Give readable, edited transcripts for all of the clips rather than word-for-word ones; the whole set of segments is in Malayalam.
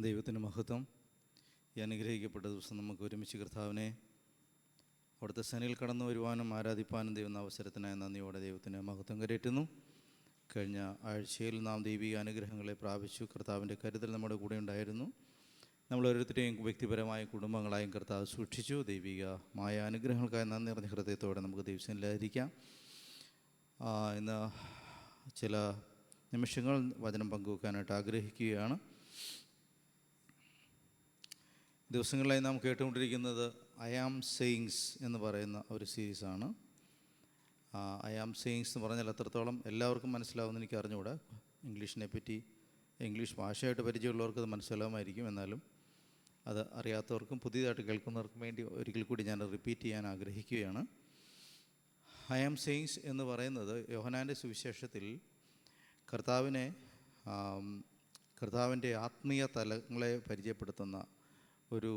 ദൈവത്തിന് മഹത്വം. ഈ അനുഗ്രഹിക്കപ്പെട്ട ദിവസം നമുക്ക് ഒരുമിച്ച് കർത്താവിനെ അവിടുത്തെ സനിൽ കടന്നു വരുവാനും ആരാധിപ്പാനും ദൈവം അവസരത്തിനായി നന്ദിയോടെ ദൈവത്തിന് മഹത്വം കരയറ്റുന്നു. കഴിഞ്ഞ ആഴ്ചയിൽ നാം ദൈവിക അനുഗ്രഹങ്ങളെ പ്രാപിച്ചു. കർത്താവിൻ്റെ കരുതൽ നമ്മുടെ കൂടെ ഉണ്ടായിരുന്നു. നമ്മൾ ഓരോരുത്തരെയും വ്യക്തിപരമായ കുടുംബങ്ങളായും കർത്താവ് സൂക്ഷിച്ചു. ദൈവികമായ അനുഗ്രഹങ്ങൾക്കായി നന്ദി നിറഞ്ഞ ഹൃദയത്തോടെ നമുക്ക് ദൈവസന്നിധിയിലായിരിക്കാം. ഇന്ന് ചില നിമിഷങ്ങൾ വചനം പങ്കുവെക്കാനായിട്ട് ആഗ്രഹിക്കുകയാണ്. ദിവസങ്ങളിലായി നാം കേട്ടുകൊണ്ടിരിക്കുന്നത് ഐ ആം സെയിങ്സ് എന്ന് പറയുന്ന ഒരു സീരീസാണ്. ഐ ആം സെയിങ്സ് എന്ന് പറഞ്ഞാൽ എത്രത്തോളം എല്ലാവർക്കും മനസ്സിലാവുമെന്ന് എനിക്ക് അറിഞ്ഞുകൂടാ. ഇംഗ്ലീഷ് ഭാഷയായിട്ട് പരിചയമുള്ളവർക്ക് അത് മനസ്സിലാവുമായിരിക്കും. എന്നാലും അത് അറിയാത്തവർക്കും പുതിയതായിട്ട് കേൾക്കുന്നവർക്കും വേണ്ടി ഒരിക്കൽ കൂടി ഞാൻ റിപ്പീറ്റ് ചെയ്യാൻ ആഗ്രഹിക്കുകയാണ്. ഐ ആം സെയിങ്സ് എന്ന് പറയുന്നത് യോഹന്നാൻ്റെ സുവിശേഷത്തിൽ കർത്താവിൻ്റെ ആത്മീയ തലങ്ങളെ പരിചയപ്പെടുത്തുന്ന ഒരു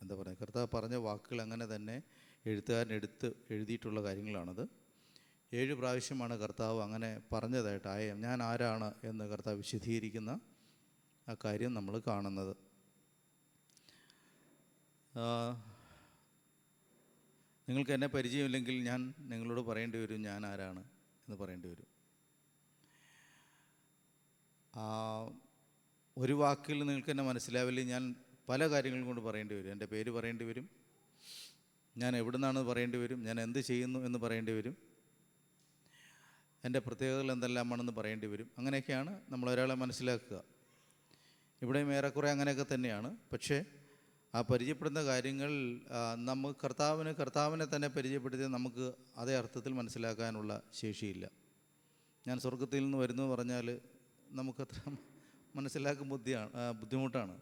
എന്താ പറയുക, കർത്താവ് പറഞ്ഞ വാക്കുകൾ അങ്ങനെ തന്നെ എഴുത്തുകാരൻ എഴുതിയിട്ടുള്ള കാര്യങ്ങളാണത്. 7 പ്രാവശ്യമാണ് കർത്താവ് അങ്ങനെ പറഞ്ഞതായിട്ട് ഞാൻ ആരാണ് എന്ന് കർത്താവ് വിശദീകരിക്കുന്ന ആ കാര്യം നമ്മൾ കാണുന്നത്. നിങ്ങൾക്ക് എന്നെ പരിചയമില്ലെങ്കിൽ ഞാൻ നിങ്ങളോട് പറയേണ്ടി വരും ഞാൻ ആരാണ് എന്ന് പറയേണ്ടി വരും. ഒരു വാക്കിൽ നിങ്ങൾക്ക് എന്നെ മനസ്സിലാവില്ല. ഞാൻ പല കാര്യങ്ങൾ കൊണ്ട് പറയേണ്ടി വരും. എൻ്റെ പേര് പറയേണ്ടി വരും, ഞാൻ എവിടെ നിന്നാണെന്ന് പറയേണ്ടി വരും, ഞാൻ എന്ത് ചെയ്യുന്നു എന്ന് പറയേണ്ടി വരും, എൻ്റെ പ്രത്യേകതകൾ എന്തെല്ലാമാണെന്ന് പറയേണ്ടി വരും. അങ്ങനെയൊക്കെയാണ് നമ്മൾ ഒരാളെ മനസ്സിലാക്കുക. ഇവിടെയും ഏറെക്കുറെ അങ്ങനെയൊക്കെ തന്നെയാണ്. പക്ഷേ ആ പരിചയപ്പെടുന്ന കാര്യങ്ങൾ കർത്താവിനെ തന്നെ പരിചയപ്പെടുത്തിയാൽ നമുക്ക് അതേ അർത്ഥത്തിൽ മനസ്സിലാക്കാനുള്ള ശേഷിയില്ല. ഞാൻ സ്വർഗത്തിൽ നിന്ന് വരുന്നു പറഞ്ഞാൽ നമുക്കത്ര മനസ്സിലാക്കാൻ ബുദ്ധിമുട്ടാണ്.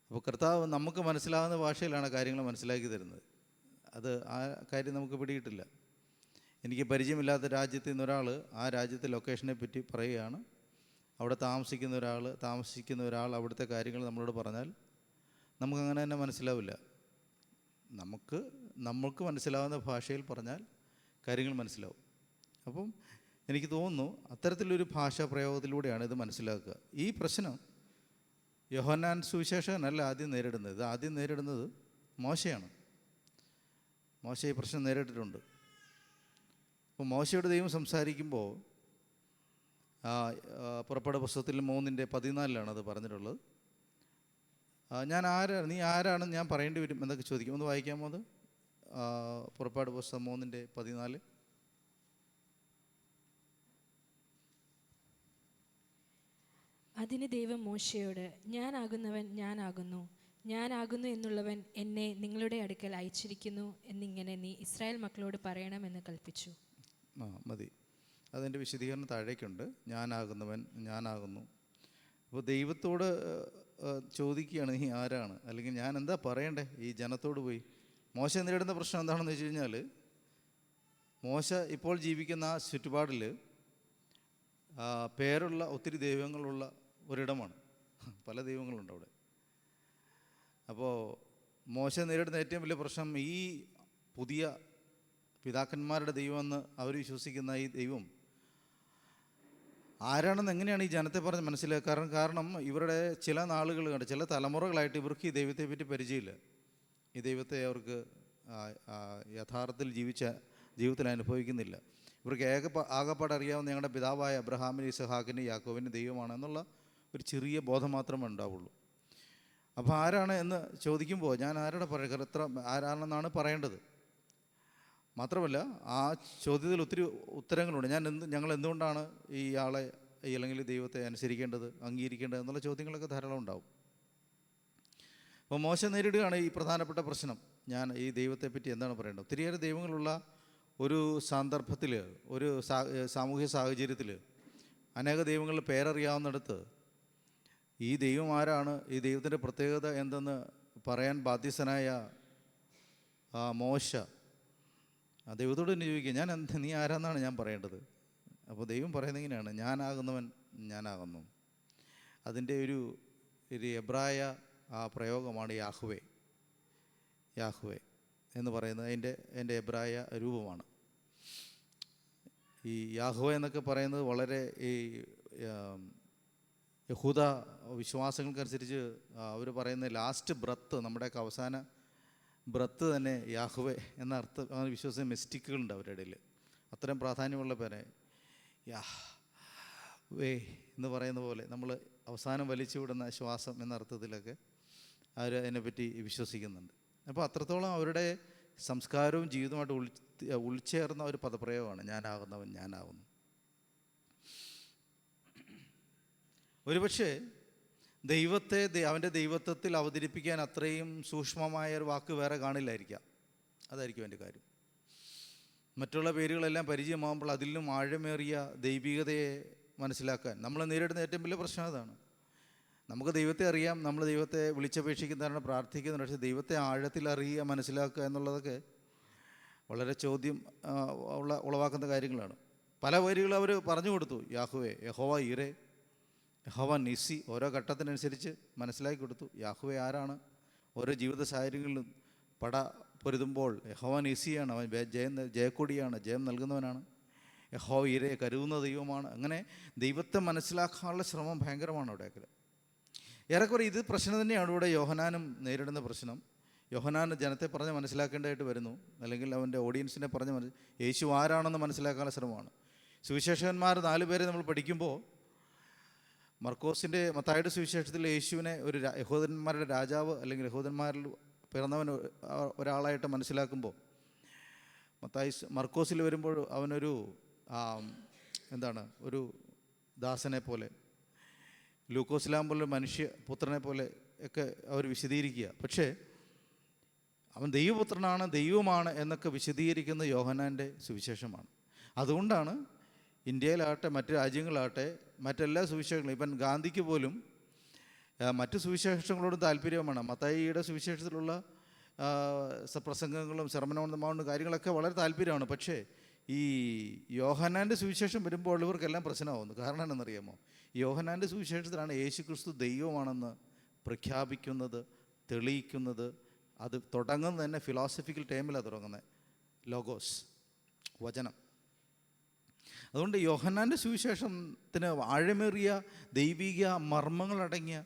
അപ്പോൾ കർത്താവ് നമുക്ക് മനസ്സിലാകുന്ന ഭാഷയിലാണ് കാര്യങ്ങൾ മനസ്സിലാക്കി തരുന്നത്. അത് ആ കാര്യം നമുക്ക് പിടിയിട്ടില്ല. എനിക്ക് പരിചയമില്ലാത്ത രാജ്യത്തിൽ നിന്നൊരാൾ ആ രാജ്യത്തെ ലൊക്കേഷനെ പറ്റി പറയുകയാണ്. അവിടെ താമസിക്കുന്ന ഒരാൾ അവിടുത്തെ കാര്യങ്ങൾ നമ്മളോട് പറഞ്ഞാൽ നമുക്കങ്ങനെ തന്നെ മനസ്സിലാവില്ല. നമുക്ക് മനസ്സിലാവുന്ന ഭാഷയിൽ പറഞ്ഞാൽ കാര്യങ്ങൾ മനസ്സിലാവും. അപ്പം എനിക്ക് തോന്നുന്നു അത്തരത്തിലൊരു ഭാഷാ പ്രയോഗത്തിലൂടെയാണ് ഇത് മനസ്സിലാക്കുക. ഈ പ്രശ്നം യോഹന്നാൻ സുവിശേഷകനല്ല ആദ്യം നേരിടുന്നത്. ഇത് ആദ്യം നേരിടുന്നത് മോശയാണ്. മോശ ഈ പ്രശ്നം നേരിട്ടിട്ടുണ്ട്. അപ്പോൾ മോശയോട് ദൈവം സംസാരിക്കുമ്പോൾ പുറപ്പാട് പുസ്തകത്തിൽ 3:14 അത് പറഞ്ഞിട്ടുള്ളത്. നീ ആരാണെന്ന് ഞാൻ പറയേണ്ടി വരും എന്നൊക്കെ ചോദിക്കും. ഒന്ന് വായിക്കാമോ അത്? പുറപ്പാട് പുസ്തകം 3:14. അതിന് ദൈവം മോശയോട്, ഞാനാകുന്നവൻ ഞാനാകുന്നു, ഞാനാകുന്നു എന്നുള്ളവൻ എന്നെ നിങ്ങളുടെ അടുക്കൽ അയച്ചിരിക്കുന്നു എന്നിങ്ങനെ നീ ഇസ്രായേൽ മക്കളോട് പറയണമെന്ന് കൽപ്പിച്ചു. മതി. അതിൻ്റെ വിശദീകരണം താഴേക്കുണ്ട്. ഞാനാകുന്നവൻ ഞാനാകുന്നു. അപ്പോൾ ദൈവത്തോട് ചോദിക്കുകയാണ്, നീ ആരാണ്, അല്ലെങ്കിൽ ഞാൻ എന്താ പറയണ്ടേ ഈ ജനത്തോട് പോയി. മോശ നേരിടുന്ന പ്രശ്നം എന്താണെന്ന് വെച്ച് കഴിഞ്ഞാൽ, മോശ ഇപ്പോൾ ജീവിക്കുന്ന ആ ചുറ്റുപാടിൽ പേരുള്ള ഒത്തിരി ദൈവങ്ങളുള്ള ഒരിടമാണ്. പല ദൈവങ്ങളുണ്ട് അവിടെ. അപ്പോൾ മോശ നേരിടുന്ന ഏറ്റവും വലിയ പ്രശ്നം, ഈ പുതിയ പിതാക്കന്മാരുടെ ദൈവമെന്ന് അവർ വിശ്വസിക്കുന്ന ഈ ദൈവം ആരാണെന്ന് എങ്ങനെയാണ് ഈ ജനത്തെ പറഞ്ഞ് മനസ്സിലാക്കുക? കാരണം ഇവരുടെ ചില നാളുകൾ കണ്ട്, ചില തലമുറകളായിട്ട് ഇവർക്ക് ഈ ദൈവത്തെ പറ്റി പരിചയമില്ല. ഈ ദൈവത്തെ അവർക്ക് യഥാർത്ഥത്തിൽ ജീവിതത്തിൽ അനുഭവിക്കുന്നില്ല. ഇവർക്ക് ആകപ്പാട് അറിയാവുന്ന ഞങ്ങളുടെ പിതാവായ അബ്രഹാമിന്, ഇസഹാക്കിന്, യാക്കോബിന് ദൈവമാണ് എന്നുള്ള ഒരു ചെറിയ ബോധം മാത്രമേ ഉണ്ടാവുള്ളൂ. അപ്പോൾ ആരാണ് എന്ന് ചോദിക്കുമ്പോൾ ഞാൻ ആരാണെന്നാണ് പറയേണ്ടത്. മാത്രമല്ല ആ ചോദ്യത്തിൽ ഒത്തിരി ഉത്തരങ്ങളുണ്ട്. ഞങ്ങൾ എന്തുകൊണ്ടാണ് ഈ ആളെ അല്ലെങ്കിൽ ദൈവത്തെ അനുസരിക്കേണ്ടത്, അംഗീകരിക്കേണ്ടത് എന്നുള്ള ചോദ്യങ്ങളൊക്കെ ധാരാളം ഉണ്ടാവും. അപ്പോൾ മോശ നേരിടുകയാണ് ഈ പ്രധാനപ്പെട്ട പ്രശ്നം. ഞാൻ ഈ ദൈവത്തെപ്പറ്റി എന്താണ് പറയേണ്ടത്? ഒത്തിരിയേറെ ദൈവങ്ങളുള്ള ഒരു സന്ദർഭത്തിൽ, ഒരു സാമൂഹ്യ സാഹചര്യത്തിൽ അനേക ദൈവങ്ങളുടെ പേരറിയാവുന്നിടത്ത് ഈ ദൈവം ആരാണ്, ഈ ദൈവത്തിൻ്റെ പ്രത്യേകത എന്തെന്ന് പറയാൻ ബാധ്യസ്ഥനായ മോശ ദൈവത്തോട് തന്നെ ചോദിക്കുക, നീ ആരാന്നാണ് ഞാൻ പറയേണ്ടത്? അപ്പോൾ ദൈവം പറയുന്നത് ഇങ്ങനെയാണ്, ഞാനാകുന്നവൻ ഞാനാകുന്നു. അതിൻ്റെ ഒരു എബ്രായ പ്രയോഗമാണ് യാഹ്വേ എന്ന് പറയുന്നത്. എൻ്റെ എബ്രായ രൂപമാണ്. ഈ യാഹ്വേ എന്നൊക്കെ പറയുന്നത് വളരെ യഹൂദ വിശ്വാസങ്ങൾക്കനുസരിച്ച് അവർ പറയുന്ന ലാസ്റ്റ് ബ്രത്ത്, നമ്മുടെയൊക്കെ അവസാന ബ്രത്ത് തന്നെ യാഹ്വേ എന്ന അർത്ഥം അങ്ങനെ വിശ്വസിക്കുന്ന മിസ്റ്റിക്കുകളുണ്ട് അവരുടെ ഇടയിൽ. അത്രയും പ്രാധാന്യമുള്ള പേരെ യാഹ്വേ എന്ന് പറയുന്ന പോലെ നമ്മൾ അവസാനം വലിച്ചു വിടുന്ന ശ്വാസം എന്ന അർത്ഥത്തിലൊക്കെ അവർ അതിനെപ്പറ്റി വിശ്വസിക്കുന്നുണ്ട്. അപ്പോൾ അത്രത്തോളം അവരുടെ സംസ്കാരവും ജീവിതവുമായിട്ട് ഉൾച്ചേർന്ന ഒരു പദപ്രയോഗമാണ് ഞാനാകുന്നവൻ ഞാനാകുന്നു. ഒരുപക്ഷെ ദൈവത്തെ അവൻ്റെ ദൈവത്വത്തിൽ അവതരിപ്പിക്കാൻ അത്രയും സൂക്ഷ്മമായ ഒരു വാക്ക് വേറെ കാണില്ലായിരിക്കാം. അതായിരിക്കും എൻ്റെ കാര്യം. മറ്റുള്ള പേരുകളെല്ലാം പരിചയമാകുമ്പോൾ അതിലും ആഴമേറിയ ദൈവികതയെ മനസ്സിലാക്കാൻ നമ്മൾ നേരിടുന്ന ഏറ്റവും വലിയ പ്രശ്നം അതാണ്. നമുക്ക് ദൈവത്തെ അറിയാം, നമ്മൾ ദൈവത്തെ വിളിച്ചപേക്ഷിക്കുന്നതാണ്, പ്രാർത്ഥിക്കുന്നുണ്ട്. പക്ഷേ ദൈവത്തെ ആഴത്തിൽ അറിയുക, മനസ്സിലാക്കുക എന്നുള്ളതൊക്കെ വളരെ ചോദ്യം ഉളവാക്കുന്ന കാര്യങ്ങളാണ്. പല പേരുകൾ അവർ പറഞ്ഞു കൊടുത്തു. യാഹ്വേ, യഹോവ ഈറേ, യഹോവ നിസി, ഓരോ ഘട്ടത്തിനനുസരിച്ച് മനസ്സിലാക്കി കൊടുത്തു. യാഹ്വേ ആരാണ്? ഓരോ ജീവിത സാഹചര്യങ്ങളിലും പൊരുതുമ്പോൾ യഹോവ നിസിയാണ്, അവൻ ജയക്കൊടിയാണ്, ജയം നൽകുന്നവനാണ്. യഹോവ ഈരയെ കരുതുന്ന ദൈവമാണ്. അങ്ങനെ ദൈവത്തെ മനസ്സിലാക്കാനുള്ള ശ്രമം ഭയങ്കരമാണ് അവിടെയൊക്കെ. ഏറെക്കുറെ ഇത് പ്രശ്നം തന്നെയാണ് ഇവിടെ യോഹന്നാനും നേരിടുന്ന പ്രശ്നം. യോഹന്നാൻ ജനത്തെ പറഞ്ഞ് മനസ്സിലാക്കേണ്ടതായിട്ട് വരുന്നു, അല്ലെങ്കിൽ അവൻ്റെ ഓഡിയൻസിനെ പറഞ്ഞ് യേശു ആരാണെന്ന് മനസ്സിലാക്കാനുള്ള ശ്രമമാണ്. സുവിശേഷകന്മാർ 4 പേരെ നമ്മൾ പഠിക്കുമ്പോൾ മത്തായിയുടെ സുവിശേഷത്തിൽ യേശുവിനെ ഒരു യഹൂദന്മാരുടെ രാജാവ് അല്ലെങ്കിൽ യഹൂദന്മാരിൽ പിറന്നവൻ ഒരാളായിട്ട് മനസ്സിലാക്കുമ്പോൾ, മർക്കോസിൽ വരുമ്പോൾ അവനൊരു ഒരു ദാസനെ പോലെ, ലൂക്കോസിലാകുമ്പോൾ മനുഷ്യപുത്രനെ പോലെ ഒക്കെ അവർ വിശദീകരിക്കുക. പക്ഷേ അവൻ ദൈവപുത്രനാണ്, ദൈവമാണ് എന്നൊക്കെ വിശദീകരിക്കുന്ന യോഹന്നാൻ്റെ സുവിശേഷമാണ്. അതുകൊണ്ടാണ് ഇന്ത്യയിലാകട്ടെ മറ്റ് രാജ്യങ്ങളാകട്ടെ മറ്റെല്ലാ സുവിശേഷങ്ങളും, ഇപ്പം ഗാന്ധിക്ക് പോലും മറ്റ് സുവിശേഷങ്ങളോടും താല്പര്യമാണ്. മത്തായിയുടെ സുവിശേഷത്തിലുള്ള പ്രസംഗങ്ങളും സെർമൺ ഓൺ ദ മൗണ്ട് കാര്യങ്ങളൊക്കെ വളരെ താല്പര്യമാണ്. പക്ഷേ ഈ യോഹന്നാൻ്റെ സുവിശേഷം വരുമ്പോൾ ഇവർക്കെല്ലാം പ്രശ്നമാകുന്നു. കാരണം എന്താണെന്നറിയാമോ? യോഹന്നാൻ്റെ സുവിശേഷത്തിലാണ് യേശു ക്രിസ്തു ദൈവമാണെന്ന് പ്രഖ്യാപിക്കുന്നത്, തെളിയിക്കുന്നത്. അത് തുടങ്ങുന്നത് തന്നെ ഫിലോസഫിക്കൽ ടേമിലാണ് തുടങ്ങുന്നത്, ലോഗോസ്, വചനം. അതുകൊണ്ട് യോഹന്നാൻ്റെ സുവിശേഷത്തിന് ആഴമേറിയ ദൈവിക മർമ്മങ്ങളടങ്ങിയ,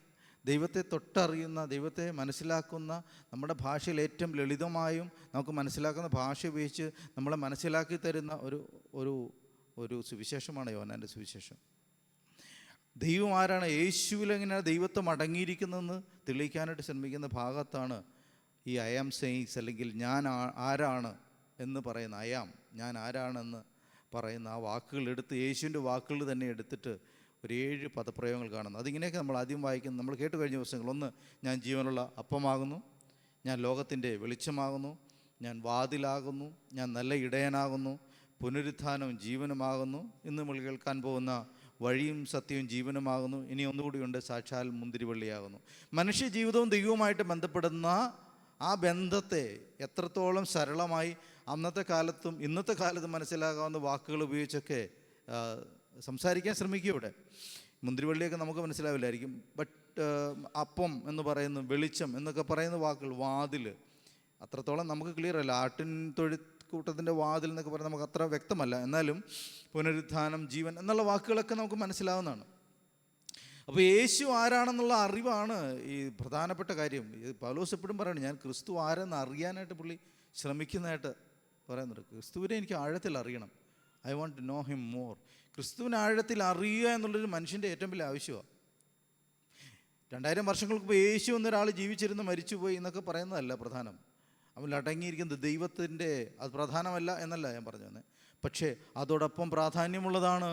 ദൈവത്തെ തൊട്ടറിയുന്ന, ദൈവത്തെ മനസ്സിലാക്കുന്ന, നമ്മുടെ ഭാഷയിൽ ഏറ്റവും ലളിതമായും നമുക്ക് മനസ്സിലാക്കുന്ന ഭാഷ ഉപയോഗിച്ച് നമ്മളെ മനസ്സിലാക്കി തരുന്ന ഒരു സുവിശേഷമാണ് യോഹന്നാൻ്റെ സുവിശേഷം. ദൈവം ആരാണ്, യേശുവിലെങ്ങനെയാണ് ദൈവത്വം അടങ്ങിയിരിക്കുന്നതെന്ന് തെളിയിക്കാനായിട്ട് ശ്രമിക്കുന്ന ഭാഗത്താണ് ഈ ഐ ആം സെയിൻസ്, അല്ലെങ്കിൽ ഞാൻ ആരാണ് എന്ന് പറയുന്ന ഞാൻ ആരാണെന്ന് പറയുന്ന ആ വാക്കുകൾ എടുത്ത്, യേശുവിൻ്റെ വാക്കുകൾ തന്നെ എടുത്തിട്ട് ഒരു 7 പദപ്രയോഗങ്ങൾ കാണുന്നു. അതിങ്ങനെയൊക്കെ നമ്മൾ ആദ്യം വായിക്കുന്നത്, നമ്മൾ കേട്ട് കഴിഞ്ഞ ദിവസങ്ങൾ. 1, ഞാൻ ജീവനുള്ള അപ്പമാകുന്നു, ഞാൻ ലോകത്തിൻ്റെ വെളിച്ചമാകുന്നു, ഞാൻ വാതിലാകുന്നു, ഞാൻ നല്ല ഇടയനാകുന്നു, പുനരുത്ഥാനവും ജീവനുമാകുന്നു, ഇന്ന് നമ്മൾ കേൾക്കാൻ പോകുന്ന വഴിയും സത്യവും ജീവനുമാകുന്നു, ഇനി ഒന്നുകൂടിയുണ്ട്, സാക്ഷാൽ മുന്തിരിവള്ളിയാകുന്നു. മനുഷ്യ ജീവിതവും ദൈവവുമായിട്ട് ബന്ധപ്പെടുന്ന ആ ബന്ധത്തെ എത്രത്തോളം സരളമായി അന്നത്തെ കാലത്തും ഇന്നത്തെ കാലത്തും മനസ്സിലാകാവുന്ന വാക്കുകൾ ഉപയോഗിച്ചൊക്കെ സംസാരിക്കാൻ ശ്രമിക്കും. ഇവിടെ മുന്തിരിവള്ളിയൊക്കെ നമുക്ക് മനസ്സിലാവില്ലായിരിക്കും. ബട്ട് അപ്പം എന്ന് പറയുന്നു, വെളിച്ചം എന്നൊക്കെ പറയുന്ന വാക്കുകൾ, വാതിൽ, അത്രത്തോളം നമുക്ക് ക്ലിയർ അല്ല. ആട്ടിൻ തൊഴിൽക്കൂട്ടത്തിൻ്റെ വാതിൽ എന്നൊക്കെ പറയുന്നത് നമുക്ക് അത്ര വ്യക്തമല്ല. എന്നാലും പുനരുത്ഥാനം, ജീവൻ എന്നുള്ള വാക്കുകളൊക്കെ നമുക്ക് മനസ്സിലാവുന്നതാണ്. അപ്പോൾ യേശു ആരാണെന്നുള്ള അറിവാണ് ഈ പ്രധാനപ്പെട്ട കാര്യം. പൗലോസ് എപ്പോഴും പറയുന്നത്, ഞാൻ ക്രിസ്തു ആരെന്ന് അറിയാനായിട്ട് പുള്ളി ശ്രമിക്കുന്നതായിട്ട് പറയുന്നുണ്ട്. ക്രിസ്തുവിനെ എനിക്ക് ആഴത്തിൽ അറിയണം, I want to know him more. ക്രിസ്തുവിനെ ആഴത്തിൽ അറിയുക എന്നുള്ളൊരു മനുഷ്യൻ്റെ ഏറ്റവും വലിയ ആവശ്യമാണ്. 2000 വർഷങ്ങൾക്ക് മുമ്പ് യേശു എന്നൊരാൾ ജീവിച്ചിരുന്ന് മരിച്ചുപോയി എന്നൊക്കെ പറയുന്നതല്ല പ്രധാനം. അവൻ അടങ്ങിയിരിക്കുന്നത് ദൈവത്തിൻ്റെ, അത് പ്രധാനമല്ല എന്നല്ല ഞാൻ പറഞ്ഞു തന്നെ. പക്ഷേ അതോടൊപ്പം പ്രാധാന്യമുള്ളതാണ്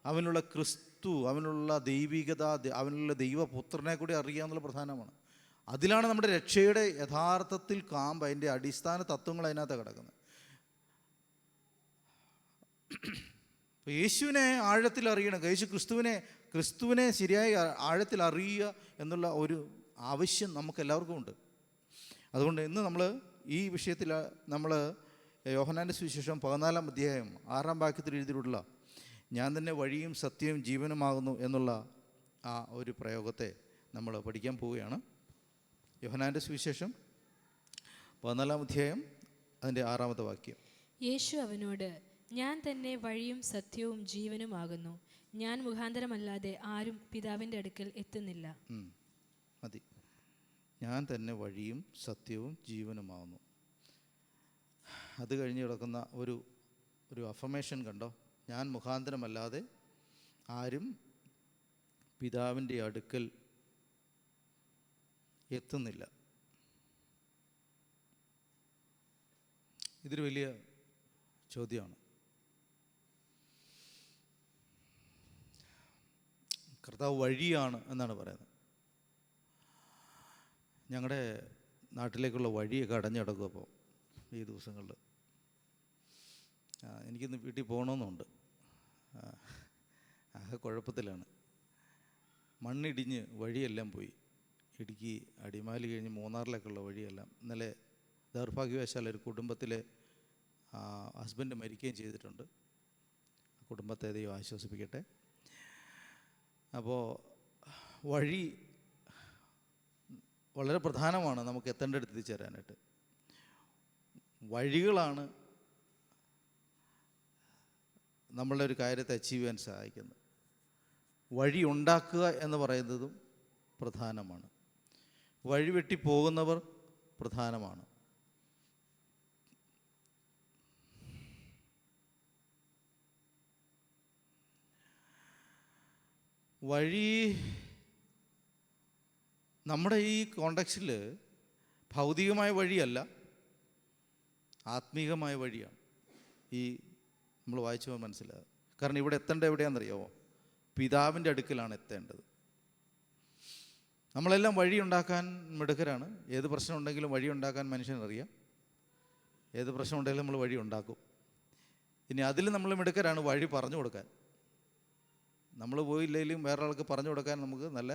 അവനുള്ള ക്രിസ്തു, അവനുള്ള ദൈവികത, അവനുള്ള ദൈവപുത്രനെ കൂടി അറിയുക എന്നുള്ള പ്രധാനമാണ്. അതിലാണ് നമ്മുടെ രക്ഷയുടെ യഥാർത്ഥത്തിൽ കാമ്പ്, അതിൻ്റെ അടിസ്ഥാന തത്വങ്ങൾ അതിനകത്ത് കിടക്കുന്നത്. യേശുവിനെ ആഴത്തിൽ അറിയണം, ക്രിസ്തുവിനെ ശരിയായി ആഴത്തിൽ അറിയുക എന്നുള്ള ഒരു ആവശ്യം നമുക്ക് എല്ലാവർക്കും ഉണ്ട്. അതുകൊണ്ട് ഇന്ന് നമ്മൾ ഈ വിഷയത്തിൽ നമ്മൾ യോഹന്നാൻ്റെ സുവിശേഷം 14-ാം അധ്യായം 6-ാം വാക്യത്തിൽ എഴുതിയിട്ടുള്ള ഞാൻ തന്നെ വഴിയും സത്യവും ജീവനുമാകുന്നു എന്നുള്ള ആ ഒരു പ്രയോഗത്തെ നമ്മൾ പഠിക്കാൻ പോവുകയാണ്. യോഹന്നാൻ്റെ സുവിശേഷം 14-ാം അധ്യായം അതിൻ്റെ 6-ാമത്തെ വാക്യം. യേശു അവനോട്, ഞാൻ തന്നെ വഴിയും സത്യവും ജീവനുമാകുന്നു. ഞാൻ മുഖാന്തരമല്ലാതെ ആരും പിതാവിൻ്റെ അടുക്കൽ എത്തുന്നില്ല. മതി. ഞാൻ തന്നെ വഴിയും സത്യവും ജീവനുമാവുന്നു. അത് കഴിഞ്ഞ് കിടക്കുന്ന ഒരു അഫർമേഷൻ കണ്ടോ? ഞാൻ മുഖാന്തരമല്ലാതെ ആരും പിതാവിൻ്റെ അടുക്കൽ എത്തുന്നില്ല. ഇതൊരു വലിയ ചോദ്യമാണ്. കർത്താവ് വഴിയാണ് എന്നാണ് പറയുന്നത്. ഞങ്ങളുടെ നാട്ടിലേക്കുള്ള വഴിയൊക്കെ അടഞ്ഞു കിടക്കും. അപ്പോൾ ഈ ദിവസങ്ങളിൽ എനിക്കിന്ന് വീട്ടിൽ പോകണമെന്നുണ്ട്. ആകെ കുഴപ്പത്തിലാണ്. മണ്ണിടിഞ്ഞ് വഴിയെല്ലാം പോയി. ഇടുക്കി അടിമാലി കഴിഞ്ഞ് മൂന്നാറിലേക്കുള്ള വഴിയെല്ലാം. ഇന്നലെ ദൗർഭാഗ്യവശാൽ ഒരു കുടുംബത്തിലെ ഹസ്ബൻഡ് മരിക്കുകയും ചെയ്തിട്ടുണ്ട്. കുടുംബത്തെ ദൈവം ആശ്വസിപ്പിക്കട്ടെ. അപ്പോൾ വഴി വളരെ പ്രധാനമാണ് നമുക്ക് എത്തേണ്ടടുത്ത് എത്തിച്ചേരാനായിട്ട്. വഴികളാണ് നമ്മളുടെ ഒരു കാര്യത്തെ അച്ചീവ് ചെയ്യാൻ സഹായിക്കുന്നത്. വഴി ഉണ്ടാക്കുക എന്ന് പറയുന്നതും പ്രധാനമാണ്. വഴിവെട്ടി പോകുന്നവർ പ്രധാനമാണ്. വഴി നമ്മുടെ ഈ കോണ്ടക്സ്റ്റിൽ ഭൗതികമായ വഴിയല്ല, ആത്മീകമായ വഴിയാണ്. ഈ നമ്മൾ വായിച്ചപ്പോൾ മനസ്സിലാകും. കാരണം ഇവിടെ എത്തേണ്ടത് എവിടെയാണെന്നറിയാമോ? പിതാവിൻ്റെ അടുക്കലാണ് എത്തേണ്ടത്. നമ്മളെല്ലാം വഴി ഉണ്ടാക്കാൻ മിടുക്കരാണ്. ഏത് പ്രശ്നം ഉണ്ടെങ്കിലും വഴി ഉണ്ടാക്കാൻ മനുഷ്യനറിയാം. ഏത് പ്രശ്നം ഉണ്ടെങ്കിലും നമ്മൾ വഴി ഉണ്ടാക്കും. ഇനി അതിൽ നമ്മൾ മിടുക്കരാണ് വഴി പറഞ്ഞു കൊടുക്കാൻ. നമ്മൾ പോയില്ലെങ്കിലും വേറെ ആൾക്ക് പറഞ്ഞു കൊടുക്കാൻ നമുക്ക് നല്ല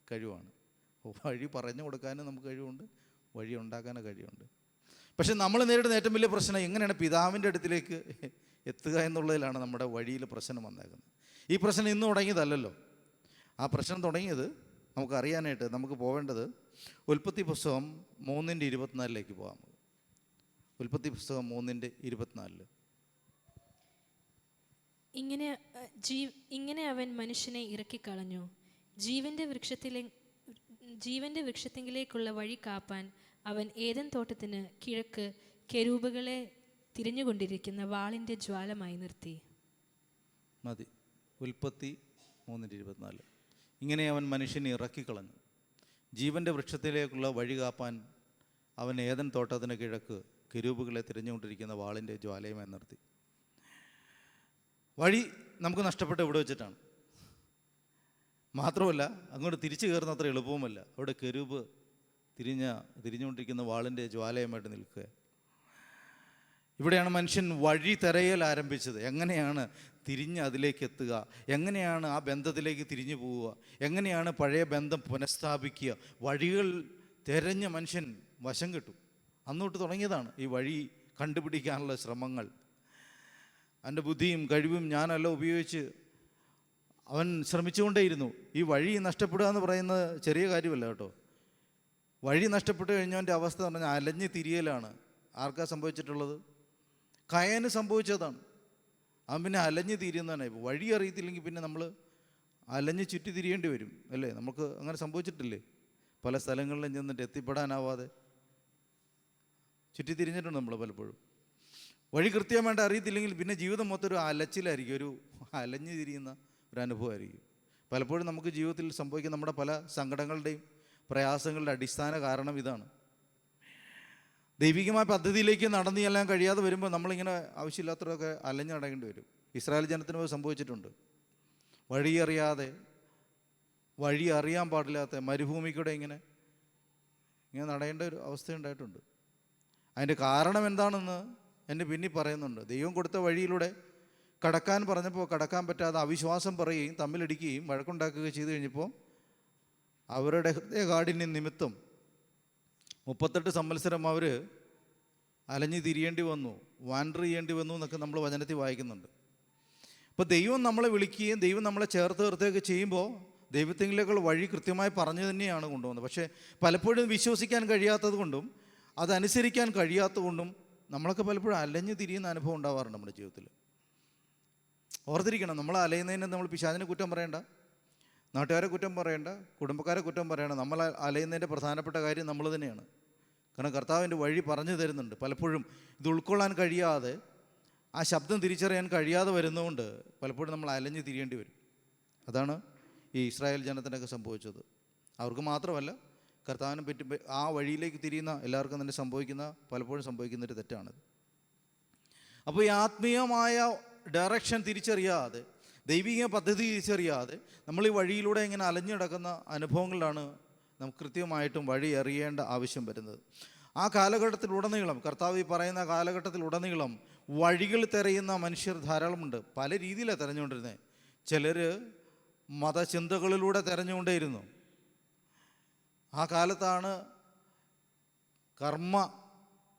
കഴിവാണ്. വഴി പറഞ്ഞു കൊടുക്കാനും നമുക്ക് കഴിവുണ്ട്, വഴി ഉണ്ടാക്കാനും കഴിവുണ്ട്. പക്ഷെ നമ്മൾ നേരിടുന്ന ഏറ്റവും വലിയ പ്രശ്നം എങ്ങനെയാണ് പിതാവിൻ്റെ അടുത്തിലേക്ക് എത്തുക എന്നുള്ളതിലാണ് നമ്മുടെ വഴിയിൽ പ്രശ്നം വന്നേക്കുന്നത്. ഈ പ്രശ്നം ഇന്ന് തുടങ്ങിയതല്ലല്ലോ. ആ പ്രശ്നം തുടങ്ങിയത് നമുക്കറിയാനായിട്ട് നമുക്ക് പോവേണ്ടത് ഉൽപ്പത്തി പുസ്തകം 3:24 പോകാം. ഉൽപ്പത്തി പുസ്തകം 3:24. ഇങ്ങനെ അവൻ മനുഷ്യനെ ഇറക്കിക്കളഞ്ഞു. ജീവന്റെ വൃക്ഷത്തിങ്കിലേക്കുള്ള വഴി കാപ്പാൻ അവൻ ഏദൻ തോട്ടത്തിന് കിഴക്ക് കെരൂബുകളെ തിരിഞ്ഞുകൊണ്ടിരിക്കുന്ന വാളിൻ്റെ ജ്വാലമായി നിർത്തി. മതി. ഉൽപ്പത്തി 3:24. ഇങ്ങനെ അവൻ മനുഷ്യനെ ഇറക്കിക്കളഞ്ഞു. ജീവൻ്റെ വൃക്ഷത്തിലേക്കുള്ള വഴി കാപ്പാൻ അവൻ ഏദൻ തോട്ടത്തിന് കിഴക്ക് കെരൂബുകളെ തിരിഞ്ഞുകൊണ്ടിരിക്കുന്ന വാളിൻ്റെ ജ്വാലയുമായി നിർത്തി. വഴി നമുക്ക് നഷ്ടപ്പെട്ട് ഇവിടെ വെച്ചിട്ടാണ്. മാത്രമല്ല അങ്ങോട്ട് തിരിച്ചു കയറുന്ന അത്ര എളുപ്പവുമല്ല. അവിടെ കെരൂബ് തിരിഞ്ഞുകൊണ്ടിരിക്കുന്ന വാളിൻ്റെ ജ്വാലയുമായിട്ട് നിൽക്കുക. ഇവിടെയാണ് മനുഷ്യൻ വഴി തിരയൽ ആരംഭിച്ചത്. എങ്ങനെയാണ് തിരിഞ്ഞ് അതിലേക്ക് എത്തുക, എങ്ങനെയാണ് ആ ബന്ധത്തിലേക്ക് തിരിഞ്ഞു പോവുക, എങ്ങനെയാണ് പഴയ ബന്ധം പുനഃസ്ഥാപിക്കുക. വഴികൾ തിരഞ്ഞ് മനുഷ്യൻ വശം കിട്ടും. അന്നോട്ട് തുടങ്ങിയതാണ് ഈ വഴി കണ്ടുപിടിക്കാനുള്ള ശ്രമങ്ങൾ. അവൻ്റെ ബുദ്ധിയും കഴിവും ഞാനല്ല ഉപയോഗിച്ച് അവൻ ശ്രമിച്ചുകൊണ്ടേയിരുന്നു. ഈ വഴി നഷ്ടപ്പെടുക എന്ന് പറയുന്നത് ചെറിയ കാര്യമല്ല കേട്ടോ. വഴി നഷ്ടപ്പെട്ട് കഴിഞ്ഞവൻ്റെ അവസ്ഥ എന്ന് പറഞ്ഞാൽ അലഞ്ഞ് തിരിയലാണ്. ആർക്കാ സംഭവിച്ചിട്ടുള്ളത്? കയന് സംഭവിച്ചതാണ്. അവൻ പിന്നെ അലഞ്ഞ് തിരിയുന്നതാണ്. ഇപ്പോൾ വഴി അറിയത്തില്ലെങ്കിൽ പിന്നെ നമ്മൾ അലഞ്ഞ് ചുറ്റി തിരിയേണ്ടി വരും അല്ലേ? നമുക്ക് അങ്ങനെ സംഭവിച്ചിട്ടില്ലേ? പല സ്ഥലങ്ങളിലും ചെന്നിട്ട് എത്തിപ്പെടാനാവാതെ ചുറ്റി തിരിഞ്ഞിട്ടുണ്ട് നമ്മൾ പലപ്പോഴും. വഴി കൃത്യമായിട്ട് അറിയത്തില്ലെങ്കിൽ പിന്നെ ജീവിതം മൊത്തം ഒരു അലച്ചിലായിരിക്കും, ഒരു അലഞ്ഞു തിരിയുന്ന ഒരു അനുഭവമായിരിക്കും. പലപ്പോഴും നമുക്ക് ജീവിതത്തിൽ സംഭവിക്കുന്ന നമ്മുടെ പല സങ്കടങ്ങളുടെയും പ്രയാസങ്ങളുടെ അടിസ്ഥാന കാരണം ഇതാണ്. ദൈവികമായ പദ്ധതിയിലേക്ക് നടന്നു ചെല്ലാൻ കഴിയാതെ വരുമ്പോൾ നമ്മളിങ്ങനെ ആവശ്യമില്ലാത്തതൊക്കെ അലഞ്ഞു നടക്കേണ്ടി വരും. ഇസ്രായേൽ ജനത്തിന് സംഭവിച്ചിട്ടുണ്ട്. വഴിയറിയാതെ, വഴി അറിയാൻ പാടില്ലാത്ത മരുഭൂമിക്കൂടെ ഇങ്ങനെ നടയേണ്ട ഒരു അവസ്ഥയുണ്ടായിട്ടുണ്ട്. അതിൻ്റെ കാരണം എന്താണെന്ന് എൻ്റെ പിന്നിൽ പറയുന്നുണ്ട്. ദൈവം കൊടുത്ത വഴിയിലൂടെ കടക്കാൻ പറഞ്ഞപ്പോൾ കടക്കാൻ പറ്റാതെ അവിശ്വാസം പറയുകയും തമ്മിലടിക്കുകയും വഴക്കുണ്ടാക്കുകയും ചെയ്തു കഴിഞ്ഞപ്പോൾ അവരുടെ ഹൃദയകാഠിന്യം നിമിത്തം 38 സംവത്സരം അവർ അലഞ്ഞു തിരിയേണ്ടി വന്നു, വാൻഡർ ചെയ്യേണ്ടി വന്നു എന്നൊക്കെ നമ്മൾ വചനത്തിൽ വായിക്കുന്നുണ്ട്. അപ്പോൾ ദൈവം നമ്മളെ വിളിക്കുകയും ദൈവം നമ്മളെ ചേർത്ത് നിർത്തുകയൊക്കെ ചെയ്യുമ്പോൾ ദൈവത്തിലേക്കുള്ള വഴി കൃത്യമായി പറഞ്ഞു തന്നെയാണ് കൊണ്ടുപോകുന്നത്. പക്ഷേ പലപ്പോഴും വിശ്വസിക്കാൻ കഴിയാത്തത് കൊണ്ടും അതനുസരിക്കാൻ കഴിയാത്തത് കൊണ്ടും നമ്മളൊക്കെ പലപ്പോഴും അലഞ്ഞു തിരിയുന്ന അനുഭവം ഉണ്ടാവാറുണ്ട് നമ്മുടെ ജീവിതത്തിൽ. ഓർത്തിരിക്കണം, നമ്മൾ അലയുന്നതിന് നമ്മൾ പിശാചിനെ കുറ്റം പറയേണ്ട, നാട്ടുകാരെ കുറ്റം പറയേണ്ട, കുടുംബക്കാരെ കുറ്റം പറയണം. നമ്മൾ അലയുന്നതിൻ്റെ പ്രധാനപ്പെട്ട കാര്യം നമ്മൾ തന്നെയാണ്. കാരണം കർത്താവിൻ്റെ വഴി പറഞ്ഞു തരുന്നുണ്ട്. പലപ്പോഴും ഇത് ഉൾക്കൊള്ളാൻ കഴിയാതെ, ആ ശബ്ദം തിരിച്ചറിയാൻ കഴിയാതെ വരുന്നതുകൊണ്ട് പലപ്പോഴും നമ്മൾ അലഞ്ഞ് തിരിയേണ്ടി വരും. അതാണ് ഈ ഇസ്രായേൽ ജനത്തിനൊക്കെ സംഭവിച്ചത്. അവർക്ക് മാത്രമല്ല, കർത്താവിനെ പറ്റി ആ വഴിയിലേക്ക് തിരിയുന്ന എല്ലാവർക്കും തന്നെ പലപ്പോഴും സംഭവിക്കുന്നൊരു തെറ്റാണിത്. അപ്പോൾ ഈ ആത്മീയമായ ഡയറക്ഷൻ തിരിച്ചറിയാതെ, ദൈവിക പദ്ധതി തിരിച്ചറിയാതെ നമ്മൾ ഈ വഴിയിലൂടെ ഇങ്ങനെ അലഞ്ഞു കിടക്കുന്ന അനുഭവങ്ങളിലാണ് നമുക്ക് കൃത്യമായിട്ടും വഴി അറിയേണ്ട ആവശ്യം വരുന്നത്. ആ കാലഘട്ടത്തിലുടനീളം, കർത്താവ് ഈ പറയുന്ന കാലഘട്ടത്തിലുടനീളം വഴികൾ തിരയുന്ന മനുഷ്യർ ധാരാളമുണ്ട്. പല രീതിയിലാണ് തിരഞ്ഞുകൊണ്ടിരുന്നത്. ചിലർ മതചിന്തകളിലൂടെ തിരഞ്ഞുകൊണ്ടേയിരുന്നു. ആ കാലത്താണ് കർമ്മ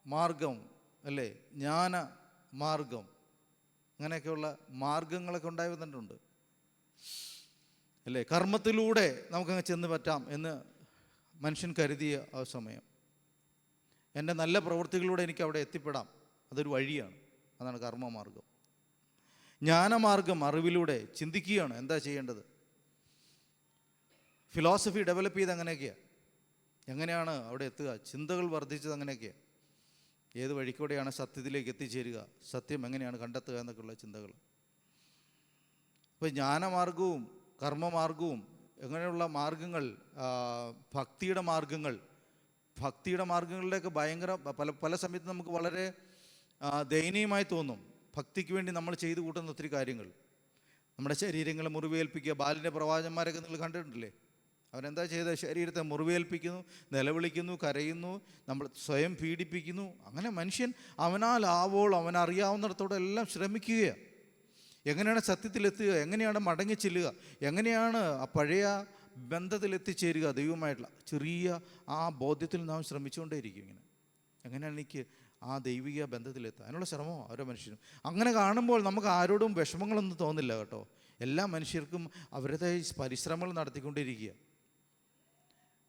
മാർഗം, അല്ലേ, ജ്ഞാന മാർഗം, അങ്ങനെയൊക്കെയുള്ള മാർഗങ്ങളൊക്കെ ഉണ്ടായി വന്നിട്ടുണ്ട്, അല്ലേ. കർമ്മത്തിലൂടെ നമുക്കങ്ങ് ചെന്ന് പറ്റാം എന്ന് മനുഷ്യൻ കരുതിയ ആ സമയം. എൻ്റെ നല്ല പ്രവൃത്തികളിലൂടെ എനിക്ക് അവിടെ എത്തിപ്പെടാം, അതൊരു വഴിയാണ്. അതാണ് കർമ്മമാർഗം. ജ്ഞാനമാർഗം, അറിവിലൂടെ ചിന്തിക്കുകയാണ് എന്താ ചെയ്യേണ്ടത്. ഫിലോസഫി ഡെവലപ്പ് ചെയ്ത് അങ്ങനെയൊക്കെയാണ്. എങ്ങനെയാണ് അവിടെ എത്തുക, ചിന്തകൾ വർദ്ധിച്ചത് അങ്ങനെയൊക്കെയാണ്. ഏത് വഴിക്കൂടെയാണ് സത്യത്തിലേക്ക് എത്തിച്ചേരുക, സത്യം എങ്ങനെയാണ് കണ്ടെത്തുക എന്നൊക്കെയുള്ള ചിന്തകൾ. അപ്പോൾ ജ്ഞാനമാർഗവും കർമ്മമാർഗവും എങ്ങനെയുള്ള മാർഗങ്ങൾ, ഭക്തിയുടെ മാർഗങ്ങളിലേക്ക് ഭയങ്കര പല സമയത്ത് നമുക്ക് വളരെ ദയനീയമായി തോന്നും. ഭക്തിക്ക് വേണ്ടി നമ്മൾ ചെയ്തു കൂട്ടുന്ന ഒത്തിരി കാര്യങ്ങൾ, നമ്മുടെ ശരീരങ്ങളെ മുറിവേൽപ്പിക്കുക. ബാലിൻ്റെ പ്രവാചകന്മാരൊക്കെ നിങ്ങൾ കണ്ടിട്ടില്ലേ? അവനെന്താ ചെയ്തത്? ശരീരത്തെ മുറിവേൽപ്പിക്കുന്നു, നിലവിളിക്കുന്നു, കരയുന്നു, നമ്മൾ സ്വയം പീഡിപ്പിക്കുന്നു. അങ്ങനെ മനുഷ്യൻ അവനറിയാവുന്നിടത്തോടെ എല്ലാം ശ്രമിക്കുകയാണ്. എങ്ങനെയാണ് സത്യത്തിലെത്തുക, എങ്ങനെയാണ് മടങ്ങി ചെല്ലുക, എങ്ങനെയാണ് ആ പഴയ ബന്ധത്തിലെത്തിച്ചേരുക, ദൈവമായിട്ടുള്ള ചെറിയ ആ ബോധ്യത്തിൽ നാം ശ്രമിച്ചുകൊണ്ടേയിരിക്കും. എങ്ങനെയാണ് എനിക്ക് ആ ദൈവിക ബന്ധത്തിലെത്തുക, അതിനുള്ള ശ്രമമാണ് ഓരോ മനുഷ്യനും. അങ്ങനെ കാണുമ്പോൾ നമുക്ക് ആരോടും വിഷമങ്ങളൊന്നും തോന്നില്ല കേട്ടോ. എല്ലാ മനുഷ്യർക്കും അവരുടെ പരിശ്രമങ്ങൾ നടത്തിക്കൊണ്ടിരിക്കുക.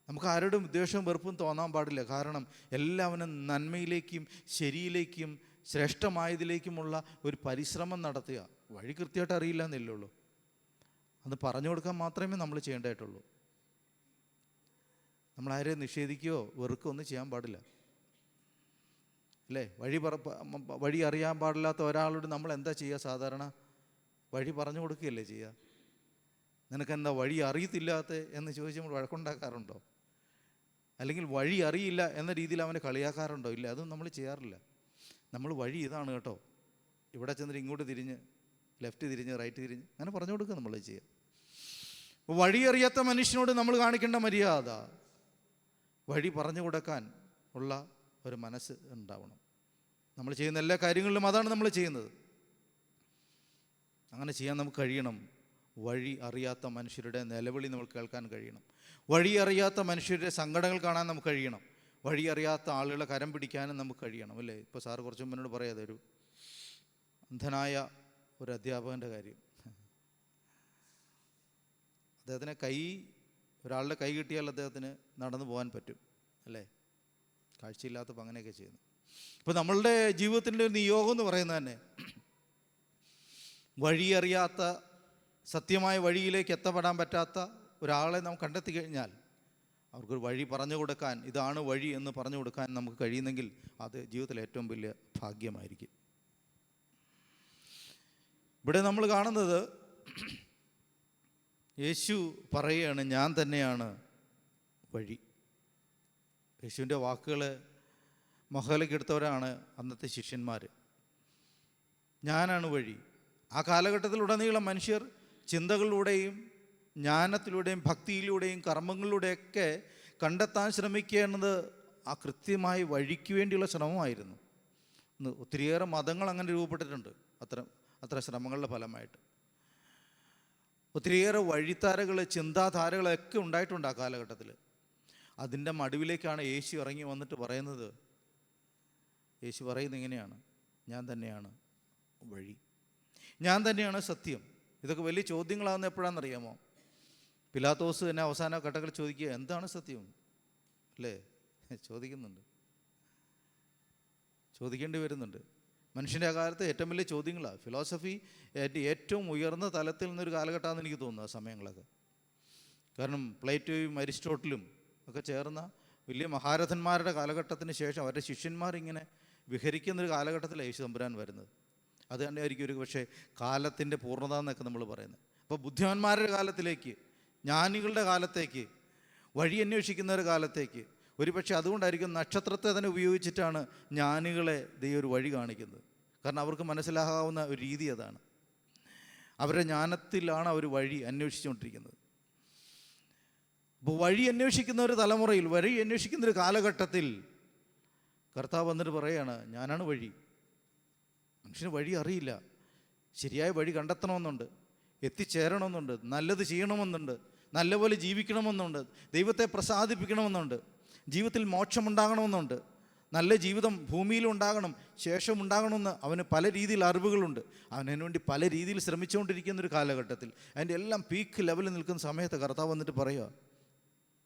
നമുക്ക് ആരോടും വിദ്വേഷവും വെറുപ്പും തോന്നാൻ പാടില്ല. കാരണം എല്ലാവരും നന്മയിലേക്കും ശരിയിലേക്കും ശ്രേഷ്ഠമായതിലേക്കുമുള്ള ഒരു പരിശ്രമം നടത്തുക. വഴി കൃത്യമായിട്ട് അറിയില്ല എന്നല്ലേ ഉള്ളൂ, അത് പറഞ്ഞു കൊടുക്കാൻ മാത്രമേ നമ്മൾ ചെയ്യേണ്ടതായിട്ടുള്ളൂ. നമ്മളാരെയും നിഷേധിക്കുകയോ വെറുക്കുകയോ ഒന്നും ചെയ്യാൻ പാടില്ല, അല്ലേ. വഴി അറിയാൻ പാടില്ലാത്ത ഒരാളോട് നമ്മൾ എന്താ ചെയ്യുക? സാധാരണ വഴി പറഞ്ഞു കൊടുക്കുകയല്ലേ ചെയ്യുക. നിനക്കെന്താ വഴി അറിയത്തില്ലാത്ത എന്ന് ചോദിച്ച് നമ്മൾ വഴക്കുണ്ടാക്കാറുണ്ടോ? അല്ലെങ്കിൽ വഴി അറിയില്ല എന്ന രീതിയിൽ അവനെ കളിയാക്കാറുണ്ടോ? ഇല്ല, അതും നമ്മൾ ചെയ്യാറില്ല. നമ്മൾ വഴി ഇതാണ് കേട്ടോ, ഇവിടെ ചെന്നിട്ട് ഇങ്ങോട്ട് തിരിഞ്ഞ്, ലെഫ്റ്റ് തിരിഞ്ഞ്, റൈറ്റ് തിരിഞ്ഞ്, അങ്ങനെ പറഞ്ഞു കൊടുക്കുക നമ്മൾ ചെയ്യുക. വഴി അറിയാത്ത മനുഷ്യനോട് നമ്മൾ കാണിക്കേണ്ട മര്യാദ, വഴി പറഞ്ഞു കൊടുക്കാൻ ഉള്ള ഒരു മനസ്സ് ഉണ്ടാവണം. നമ്മൾ ചെയ്യുന്ന എല്ലാ കാര്യങ്ങളിലും അതാണ് നമ്മൾ ചെയ്യുന്നത്. അങ്ങനെ ചെയ്യാൻ നമുക്ക് കഴിയണം. വഴി അറിയാത്ത മനുഷ്യരുടെ നിലവിളി നമ്മൾ കേൾക്കാൻ കഴിയണം. വഴി അറിയാത്ത മനുഷ്യരുടെ സങ്കടങ്ങൾ കാണാൻ നമുക്ക് കഴിയണം. വഴി അറിയാത്ത ആളുകളെ കരം പിടിക്കാനും നമുക്ക് കഴിയണം, അല്ലേ. ഇപ്പോൾ സാറ് കുറച്ച് മുന്നോട് പറയാതെ ഒരു അന്ധനായ ഒരു അധ്യാപകൻ്റെ കാര്യം. അദ്ദേഹത്തിന് ഒരാളുടെ കൈ കിട്ടിയാൽ അദ്ദേഹത്തിന് നടന്നു പോകാൻ പറ്റും, അല്ലേ. കാഴ്ചയില്ലാത്തപ്പോൾ അങ്ങനെയൊക്കെ ചെയ്യുന്നു. ഇപ്പോൾ നമ്മളുടെ ജീവിതത്തിൻ്റെ ഒരു നിയോഗം എന്ന് പറയുന്നത് തന്നെ വഴി അറിയാത്ത, സത്യമായ വഴിയിലേക്ക് എത്തപ്പെടാൻ പറ്റാത്ത ഒരാളെ നാം കണ്ടെത്തി കഴിഞ്ഞാൽ അവർക്കൊരു വഴി പറഞ്ഞു കൊടുക്കാൻ, ഇതാണ് വഴി എന്ന് പറഞ്ഞു കൊടുക്കാൻ നമുക്ക് കഴിയുന്നെങ്കിൽ അത് ജീവിതത്തിലെ ഏറ്റവും വലിയ ഭാഗ്യമായിരിക്കും. ഇവിടെ നമ്മൾ കാണുന്നത് യേശു പറയുകയാണ്, ഞാൻ തന്നെയാണ് വഴി. യേശുവിൻ്റെ വാക്കുകൾ മൊഹലക്കെടുത്തവരാണ് അന്നത്തെ ശിഷ്യന്മാർ. ഞാനാണ് വഴി. ആ കാലഘട്ടത്തിലുടനീളം മനുഷ്യർ ചിന്തകളിലൂടെയും ജ്ഞാനത്തിലൂടെയും ഭക്തിയിലൂടെയും കർമ്മങ്ങളിലൂടെയൊക്കെ കണ്ടെത്താൻ ശ്രമിക്കേണ്ടത് ആ കൃത്യമായി വഴിക്ക് വേണ്ടിയുള്ള ശ്രമമായിരുന്നു. ഒത്തിരിയേറെ മതങ്ങൾ അങ്ങനെ രൂപപ്പെട്ടിട്ടുണ്ട് അത്ര ശ്രമങ്ങളുടെ ഫലമായിട്ട്. ഒത്തിരിയേറെ വഴിത്താരകൾ, ചിന്താധാരകളൊക്കെ ഉണ്ടായിട്ടുണ്ട് ആ കാലഘട്ടത്തിൽ. അതിൻ്റെ മടുവിലേക്കാണ് യേശു ഇറങ്ങി വന്നിട്ട് പറയുന്നത്. യേശു പറയുന്നത് ഇങ്ങനെയാണ്, ഞാൻ തന്നെയാണ് വഴി, ഞാൻ തന്നെയാണ് സത്യം. ഇതൊക്കെ വലിയ ചോദ്യങ്ങളാകുന്ന എപ്പോഴാണെന്നറിയാമോ? പിലാത്തോസ് തന്നെ അവസാന ഘട്ടങ്ങളിൽ ചോദിക്കുക, എന്താണ് സത്യം, അല്ലേ? ചോദിക്കേണ്ടി വരുന്നുണ്ട്. മനുഷ്യൻ്റെ ആ കാലത്ത് ഏറ്റവും വലിയ ചോദ്യങ്ങളാണ്. ഫിലോസഫി ഏറ്റവും ഉയർന്ന തലത്തിൽ നിന്നൊരു കാലഘട്ടമാണെന്ന് എനിക്ക് തോന്നുന്നു ആ സമയങ്ങളൊക്കെ. കാരണം പ്ലേറ്റോയും അരിസ്റ്റോട്ടിലും ഒക്കെ ചേർന്ന വലിയ മഹാരഥന്മാരുടെ കാലഘട്ടത്തിന് ശേഷം അവരുടെ ശിഷ്യന്മാരിങ്ങനെ വിഹരിക്കുന്നൊരു കാലഘട്ടത്തിലാണ് യേശു തമ്പുരാൻ വരുന്നത്. അത് തന്നെയായിരിക്കും ഒരു പക്ഷേ കാലത്തിൻ്റെ പൂർണ്ണത എന്നൊക്കെ നമ്മൾ പറയുന്നത്. അപ്പോൾ ബുദ്ധിമാന്മാരുടെ കാലത്തിലേക്ക്, ജ്ഞാനികളുടെ കാലത്തേക്ക്, വഴി അന്വേഷിക്കുന്നവരുടെ കാലത്തേക്ക്, ഒരു പക്ഷേ അതുകൊണ്ടായിരിക്കും നക്ഷത്രത്തെ തന്നെ ഉപയോഗിച്ചിട്ടാണ് ജ്ഞാനികളെ ദൈവം ഒരു വഴി കാണിക്കുന്നത്. കാരണം അവർക്ക് മനസ്സിലാകാവുന്ന ഒരു രീതി അതാണ്. അവരുടെ ജ്ഞാനത്തിലാണ് അവർ വഴി അന്വേഷിച്ചുകൊണ്ടിരിക്കുന്നത്. അപ്പോൾ വഴി അന്വേഷിക്കുന്ന ഒരു തലമുറയിൽ, വഴി അന്വേഷിക്കുന്ന ഒരു കാലഘട്ടത്തിൽ കർത്താവ് വന്നിട്ട് പറയുകയാണ്, ഞാനാണ് വഴി. മനുഷ്യന് വഴി അറിയില്ല. ശരിയായ വഴി കണ്ടെത്തണമെന്നുണ്ട്, എത്തിച്ചേരണമെന്നുണ്ട്, നല്ലത് ചെയ്യണമെന്നുണ്ട്, നല്ലപോലെ ജീവിക്കണമെന്നുണ്ട്, ദൈവത്തെ പ്രസാദിപ്പിക്കണമെന്നുണ്ട്, ജീവിതത്തിൽ മോക്ഷമുണ്ടാകണമെന്നുണ്ട്, നല്ല ജീവിതം ഭൂമിയിലും ഉണ്ടാകണം, ശേഷം ഉണ്ടാകണമെന്ന് അവന് പല രീതിയിൽ അറിവുകളുണ്ട്. അവനതിനു വേണ്ടി പല രീതിയിൽ ശ്രമിച്ചുകൊണ്ടിരിക്കുന്നൊരു കാലഘട്ടത്തിൽ, അതിൻ്റെ എല്ലാം പീക്ക് ലെവലിൽ നിൽക്കുന്ന സമയത്ത് കർത്താവ് വന്നിട്ട് പറയുക,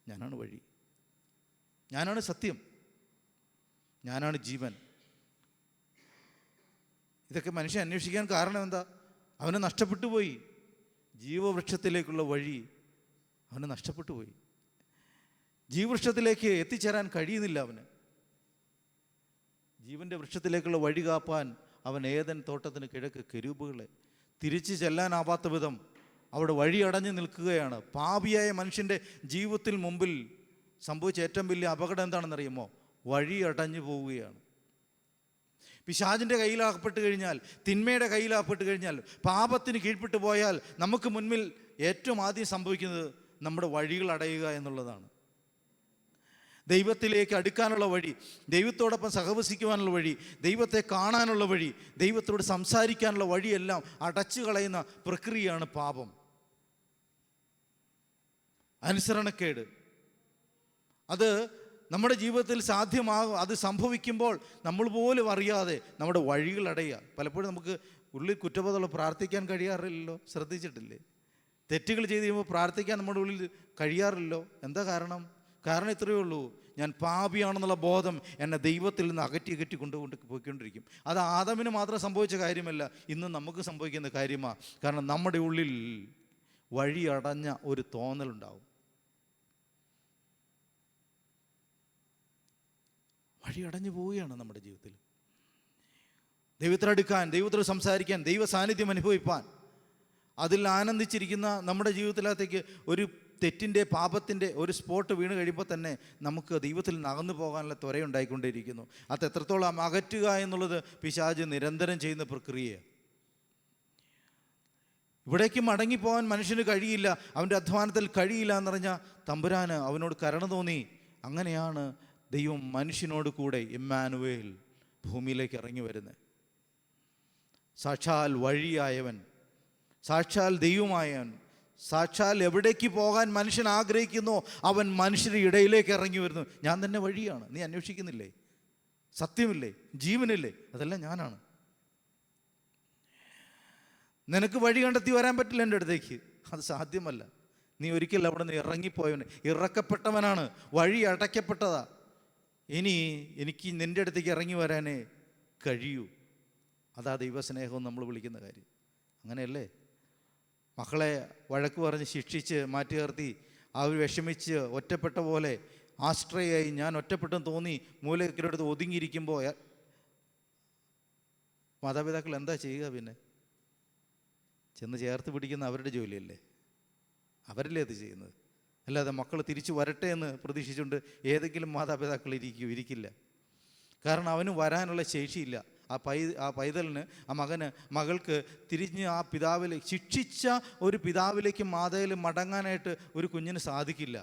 ഞാനാണ് വഴി, ഞാനാണ് സത്യം, ഞാനാണ് ജീവൻ. ഇതൊക്കെ മനുഷ്യൻ അന്വേഷിക്കാൻ കാരണം എന്താ? അവന് നഷ്ടപ്പെട്ടു പോയി. ജീവവൃക്ഷത്തിലേക്കുള്ള വഴി അവന് നഷ്ടപ്പെട്ടു പോയി. ജീവവൃക്ഷത്തിലേക്ക് എത്തിച്ചേരാൻ കഴിയുന്നില്ല അവന്. ജീവൻ്റെ വൃക്ഷത്തിലേക്കുള്ള വഴി കാപ്പാൻ അവൻ ഏദൻ തോട്ടത്തിന് കിഴക്ക് കെരൂബുകളെ തിരിച്ചു ചെല്ലാനാവാത്ത വിധം അവിടെ വഴി അടഞ്ഞു നിൽക്കുകയാണ്. പാപിയായ മനുഷ്യൻ്റെ ജീവിതത്തിൽ മുമ്പിൽ സംഭവിച്ച ഏറ്റവും വലിയ അപകടം എന്താണെന്നറിയുമോ? വഴി അടഞ്ഞു പോവുകയാണ്. പിശാചിൻ്റെ കയ്യിലാകപ്പെട്ട് കഴിഞ്ഞാൽ, തിന്മയുടെ കയ്യിലാകപ്പെട്ട് കഴിഞ്ഞാൽ, പാപത്തിന് കീഴ്പ്പെട്ടു പോയാൽ നമുക്ക് മുൻപിൽ ഏറ്റവും ആദ്യം സംഭവിക്കുന്നത് നമ്മുടെ വഴികൾ അടയുക എന്നുള്ളതാണ്. ദൈവത്തിലേക്ക് അടുക്കാനുള്ള വഴി, ദൈവത്തോടൊപ്പം സഹവസിക്കുവാനുള്ള വഴി, ദൈവത്തെ കാണാനുള്ള വഴി, ദൈവത്തോട് സംസാരിക്കാനുള്ള വഴിയെല്ലാം അടച്ചു കളയുന്ന പ്രക്രിയയാണ് പാപം, അനുസരണക്കേട്. അത് നമ്മുടെ ജീവിതത്തിൽ സാധ്യമാകും. അത് സംഭവിക്കുമ്പോൾ നമ്മൾ പോലും അറിയാതെ നമ്മുടെ വഴികൾ അടയുക. പലപ്പോഴും നമുക്ക് ഉള്ളിൽ കുറ്റബോധമുള്ള പ്രാർത്ഥിക്കാൻ കഴിയാറില്ലല്ലോ, ശ്രദ്ധിച്ചിട്ടില്ലേ? തെറ്റുകൾ ചെയ്ത് കഴിയുമ്പോൾ പ്രാർത്ഥിക്കാൻ നമ്മുടെ ഉള്ളിൽ കഴിയാറില്ലല്ലോ. എന്താ കാരണം? കാരണം ഇത്രയേ ഉള്ളൂ, ഞാൻ പാപിയാണെന്നുള്ള ബോധം എന്നെ ദൈവത്തിൽ നിന്ന് അകറ്റി പോയിക്കൊണ്ടിരിക്കും. അത് ആദമിന് മാത്രം സംഭവിച്ച കാര്യമല്ല, ഇന്ന് നമുക്ക് സംഭവിക്കുന്ന കാര്യമാണ്. കാരണം നമ്മുടെ ഉള്ളിൽ വഴി അടഞ്ഞ ഒരു തോന്നലുണ്ടാവും. വഴി അടഞ്ഞു പോവുകയാണ് നമ്മുടെ ജീവിതത്തിൽ. ദൈവത്തിനടുക്കാൻ, ദൈവത്തോട് സംസാരിക്കാൻ, ദൈവ സാന്നിധ്യം അനുഭവിപ്പാൻ, അതിൽ ആനന്ദിച്ചിരിക്കുന്ന നമ്മുടെ ജീവിതത്തിനകത്തേക്ക് ഒരു തെറ്റിൻ്റെ, പാപത്തിൻ്റെ ഒരു സ്പോട്ട് വീണ് കഴിയുമ്പോൾ തന്നെ നമുക്ക് ദൈവത്തിൽ നിന്ന് അകന്നു പോകാനുള്ള ത്വരയുണ്ടായിക്കൊണ്ടേയിരിക്കുന്നു. അത് എത്രത്തോളം അകറ്റുക എന്നുള്ളത് പിശാച് നിരന്തരം ചെയ്യുന്ന പ്രക്രിയയാണ്. ഇവിടേക്ക് മടങ്ങിപ്പോകാൻ മനുഷ്യന് കഴിയില്ല, അവൻ്റെ അധ്വാനത്തിൽ കഴിയില്ല എന്ന് പറഞ്ഞാൽ തമ്പുരാന് അവനോട് കരുണ തോന്നി. അങ്ങനെയാണ് ദൈവം മനുഷ്യനോട് കൂടെ ഇമ്മാനുവേൽ ഭൂമിയിലേക്ക് ഇറങ്ങി വരുന്നത്. സാക്ഷാൽ വഴിയായവൻ, സാക്ഷാൽ ദൈവമായവൻ, സാക്ഷാൽ എവിടേക്ക് പോകാൻ മനുഷ്യൻ ആഗ്രഹിക്കുന്നോ അവൻ മനുഷ്യരുടെ ഇടയിലേക്ക് ഇറങ്ങി വരുന്നു. ഞാൻ തന്നെ വഴിയാണ്, നീ അന്വേഷിക്കുന്നില്ലേ? സത്യമില്ലേ? ജീവനില്ലേ? അതെല്ലാം ഞാനാണ്. നിനക്ക് വഴി കണ്ടെത്തി വരാൻ പറ്റില്ല എൻ്റെ അടുത്തേക്ക്, അത് സാധ്യമല്ല. നീ ഒരിക്കലും അവിടെ നിന്ന് ഇറങ്ങിപ്പോയവന്, ഇറക്കപ്പെട്ടവനാണ്, വഴി അടയ്ക്കപ്പെട്ടതാ. ഇനി എനിക്ക് നിൻ്റെ അടുത്തേക്ക് ഇറങ്ങി വരാനേ കഴിയൂ. അതാ ദൈവസ്നേഹം നമ്മൾ വിളിക്കുന്ന കാര്യം. അങ്ങനെയല്ലേ? മക്കളെ വഴക്ക് പറഞ്ഞ് ശിക്ഷിച്ച് മാറ്റി നിർത്തി അവർ വിഷമിച്ച് ഒറ്റപ്പെട്ട പോലെ ആശ്രയായി ഞാൻ ഒറ്റപ്പെട്ടെന്ന് തോന്നി മൂലയ്ക്കൊരിടത്ത് ഒതുങ്ങിയിരിക്കുമ്പോൾ മാതാപിതാക്കൾ എന്താ ചെയ്യുക? പിന്നെ ചെന്ന് ചേർത്ത് പിടിക്കുന്ന അവരുടെ ജോലിയല്ലേ, അവരല്ലേ അത് ചെയ്യുന്നത്. അല്ലാതെ മക്കൾ തിരിച്ചു വരട്ടെ എന്ന് പ്രതീക്ഷിച്ചുകൊണ്ട് ഏതെങ്കിലും മാതാപിതാക്കൾ ഇരിക്കില്ല. കാരണം അവന് വരാനുള്ള ശേഷിയില്ല. ആ പൈതലിന്, ആ മകൾക്ക് തിരിഞ്ഞ് ആ പിതാവിലേക്ക്, ശിക്ഷിച്ച ഒരു പിതാവിലേക്ക് മാതയിൽ മടങ്ങാനായിട്ട് ഒരു കുഞ്ഞിന് സാധിക്കില്ല.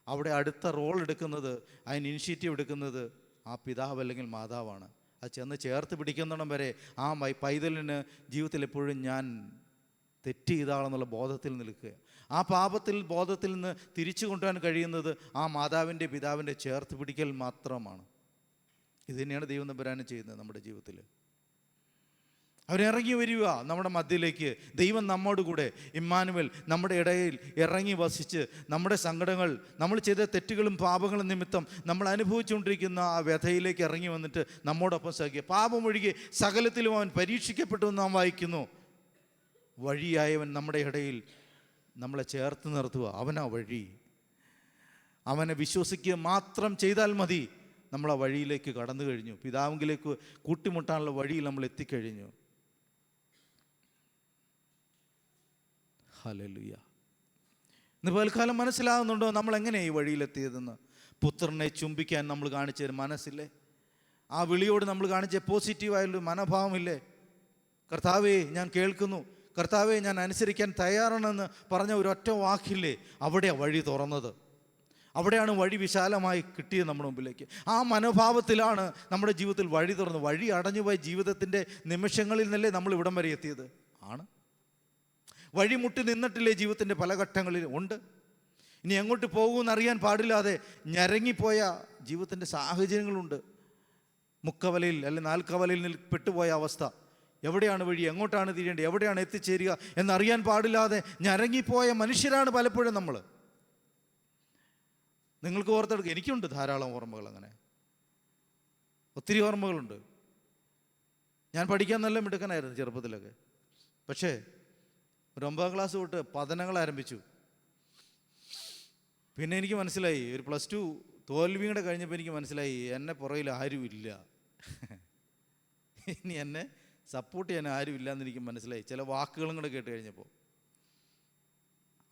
അവിടെ അടുത്ത റോൾ എടുക്കുന്നത്, അതിന് ഇനിഷ്യേറ്റീവ് എടുക്കുന്നത് ആ പിതാവ് അല്ലെങ്കിൽ മാതാവാണ്. അത് ചെന്ന് ചേർത്ത് പിടിക്കുന്നിടം വരെ ആ പൈതലിന് ജീവിതത്തിൽ എപ്പോഴും ഞാൻ തെറ്റ് ചെയ്താളെന്നുള്ള ബോധത്തിൽ നിൽക്കുക. ആ ബോധത്തിൽ നിന്ന് തിരിച്ചു കൊണ്ടുവരാൻ കഴിയുന്നത് ആ മാതാവിൻ്റെ പിതാവിൻ്റെ ചേർത്ത് പിടിക്കൽ മാത്രമാണ്. ഇത് തന്നെയാണ് ദൈവം തമ്പുരാൻ ചെയ്യുന്നത് നമ്മുടെ ജീവിതത്തിൽ. അവരിറങ്ങി വരിക നമ്മുടെ മധ്യയിലേക്ക്. ദൈവം നമ്മോട് കൂടെ, ഇമ്മാനുവേൽ നമ്മുടെ ഇടയിൽ ഇറങ്ങി വസിച്ച് നമ്മുടെ സങ്കടങ്ങൾ, നമ്മൾ ചെയ്ത തെറ്റുകളും പാപങ്ങളും നിമിത്തം നമ്മൾ അനുഭവിച്ചുകൊണ്ടിരിക്കുന്ന ആ വ്യഥയിലേക്ക് ഇറങ്ങി വന്നിട്ട് നമ്മോടൊപ്പം സഹിക്കുക. പാപമൊഴികെ സകലത്തിലും അവൻ പരീക്ഷിക്കപ്പെട്ടു എന്ന് നാം വായിക്കുന്നു. വഴിയായവൻ നമ്മുടെ ഇടയിൽ നമ്മളെ ചേർത്ത് നിർത്തുക. അവനാ വഴി. അവനെ വിശ്വസിക്കുക മാത്രം ചെയ്താൽ മതി. നമ്മൾ ആ വഴിയിലേക്ക് കടന്നു കഴിഞ്ഞു. പിതാവിലേക്ക് കൂട്ടിമുട്ടാനുള്ള വഴിയിൽ നമ്മൾ എത്തിക്കഴിഞ്ഞു. ഹല്ലേലൂയ. ഇന്ന് പൽക്കാലം മനസ്സിലാകുന്നുണ്ടോ നമ്മൾ എങ്ങനെയാണ് ഈ വഴിയിലെത്തിയതെന്ന്? പുത്രനെ ചുംബിക്കാൻ നമ്മൾ കാണിച്ചൊരു മനസ്സില്ലേ? ആ വിളിയോട് നമ്മൾ കാണിച്ച പോസിറ്റീവായൊരു മനോഭാവമില്ലേ? കർത്താവേ ഞാൻ കേൾക്കുന്നു, കർത്താവേ ഞാൻ അനുസരിക്കാൻ തയ്യാറാണെന്ന് പറഞ്ഞ ഒരൊറ്റ വാക്കില്ലേ? അവിടെയാണ് വഴി തുറന്നത്. അവിടെയാണ് വഴി വിശാലമായി കിട്ടിയത് നമ്മുടെ മുമ്പിലേക്ക്. ആ മനോഭാവത്തിലാണ് നമ്മുടെ ജീവിതത്തിൽ വഴി തുറന്നത്. വഴി അടഞ്ഞുപോയ ജീവിതത്തിൻ്റെ നിമിഷങ്ങളിൽ നിന്നല്ലേ നമ്മൾ ഇവിടം വരെ എത്തിയത്? ആണ്. വഴിമുട്ടി നിന്നിട്ടില്ലേ ജീവിതത്തിൻ്റെ പല ഘട്ടങ്ങളിലും? ഉണ്ട്. ഇനി എങ്ങോട്ട് പോകുമെന്നറിയാൻ പാടില്ലാതെ ഞരങ്ങിപ്പോയ ജീവിതത്തിൻ്റെ സാഹചര്യങ്ങളുണ്ട്. മുക്കവലയിൽ അല്ലെങ്കിൽ നാൽക്കവലയിൽ പെട്ടുപോയ അവസ്ഥ. എവിടെയാണ് വഴി, എങ്ങോട്ടാണ് തിരിയേണ്ടത്, എവിടെയാണ് എത്തിച്ചേരുക എന്നറിയാൻ പാടില്ലാതെ ഞരങ്ങിപ്പോയ മനുഷ്യരാണ് പലപ്പോഴും നമ്മൾ. നിങ്ങൾക്ക് ഓർത്തെടുക്കുക, എനിക്കുണ്ട് ധാരാളം ഓർമ്മകൾ. അങ്ങനെ ഒത്തിരി ഓർമ്മകളുണ്ട്. ഞാൻ പഠിക്കാൻ നല്ല മിടുക്കനായിരുന്നു ചെറുപ്പത്തിലൊക്കെ. പക്ഷേ ഒരു 9ാം ക്ലാസ് തൊട്ട് പതനങ്ങൾ ആരംഭിച്ചു. പിന്നെ എനിക്ക് മനസ്സിലായി, ഒരു +2 തോൽവിയുടെ കഴിഞ്ഞപ്പോൾ എനിക്ക് മനസ്സിലായി എന്നെ പുറകിൽ ആരുമില്ല. ഇനി എന്നെ സപ്പോർട്ട് ചെയ്യാൻ ആരുമില്ല എന്ന് എനിക്ക് മനസ്സിലായി ചില വാക്കുകളും കൂടെ കേട്ട് കഴിഞ്ഞപ്പോൾ.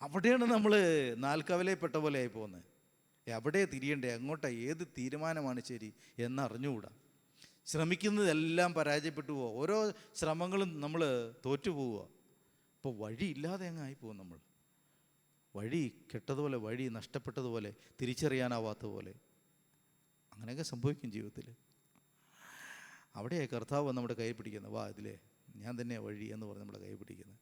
അവിടെയാണ് നമ്മൾ നാൽക്കവലയിൽപ്പെട്ട പോലെ ആയി പോകുന്നത്. എവിടെ തിരിയണ്ടേ, എങ്ങോട്ടാ, ഏത് തീരുമാനമാണ് ശരി എന്നറിഞ്ഞുകൂടാ. ശ്രമിക്കുന്നതെല്ലാം പരാജയപ്പെട്ടു പോവുക. ഓരോ ശ്രമങ്ങളും നമ്മൾ തോറ്റുപോവുക. അപ്പോൾ വഴിയില്ലാതെ അങ്ങ് ആയിപ്പോവും നമ്മൾ. വഴി കെട്ടതുപോലെ, വഴി നഷ്ടപ്പെട്ടതുപോലെ, തിരിച്ചറിയാനാവാത്ത പോലെ അങ്ങനെയൊക്കെ സംഭവിക്കും ജീവിതത്തിൽ. അവിടെയാണ് കർത്താവ് നമ്മുടെ കൈ പിടിക്കുന്നത്. വാ ഇതിലേ ഞാൻ തന്നെയാണ് വഴി എന്ന് പറഞ്ഞ് നമ്മുടെ കൈ പിടിക്കുന്നത്.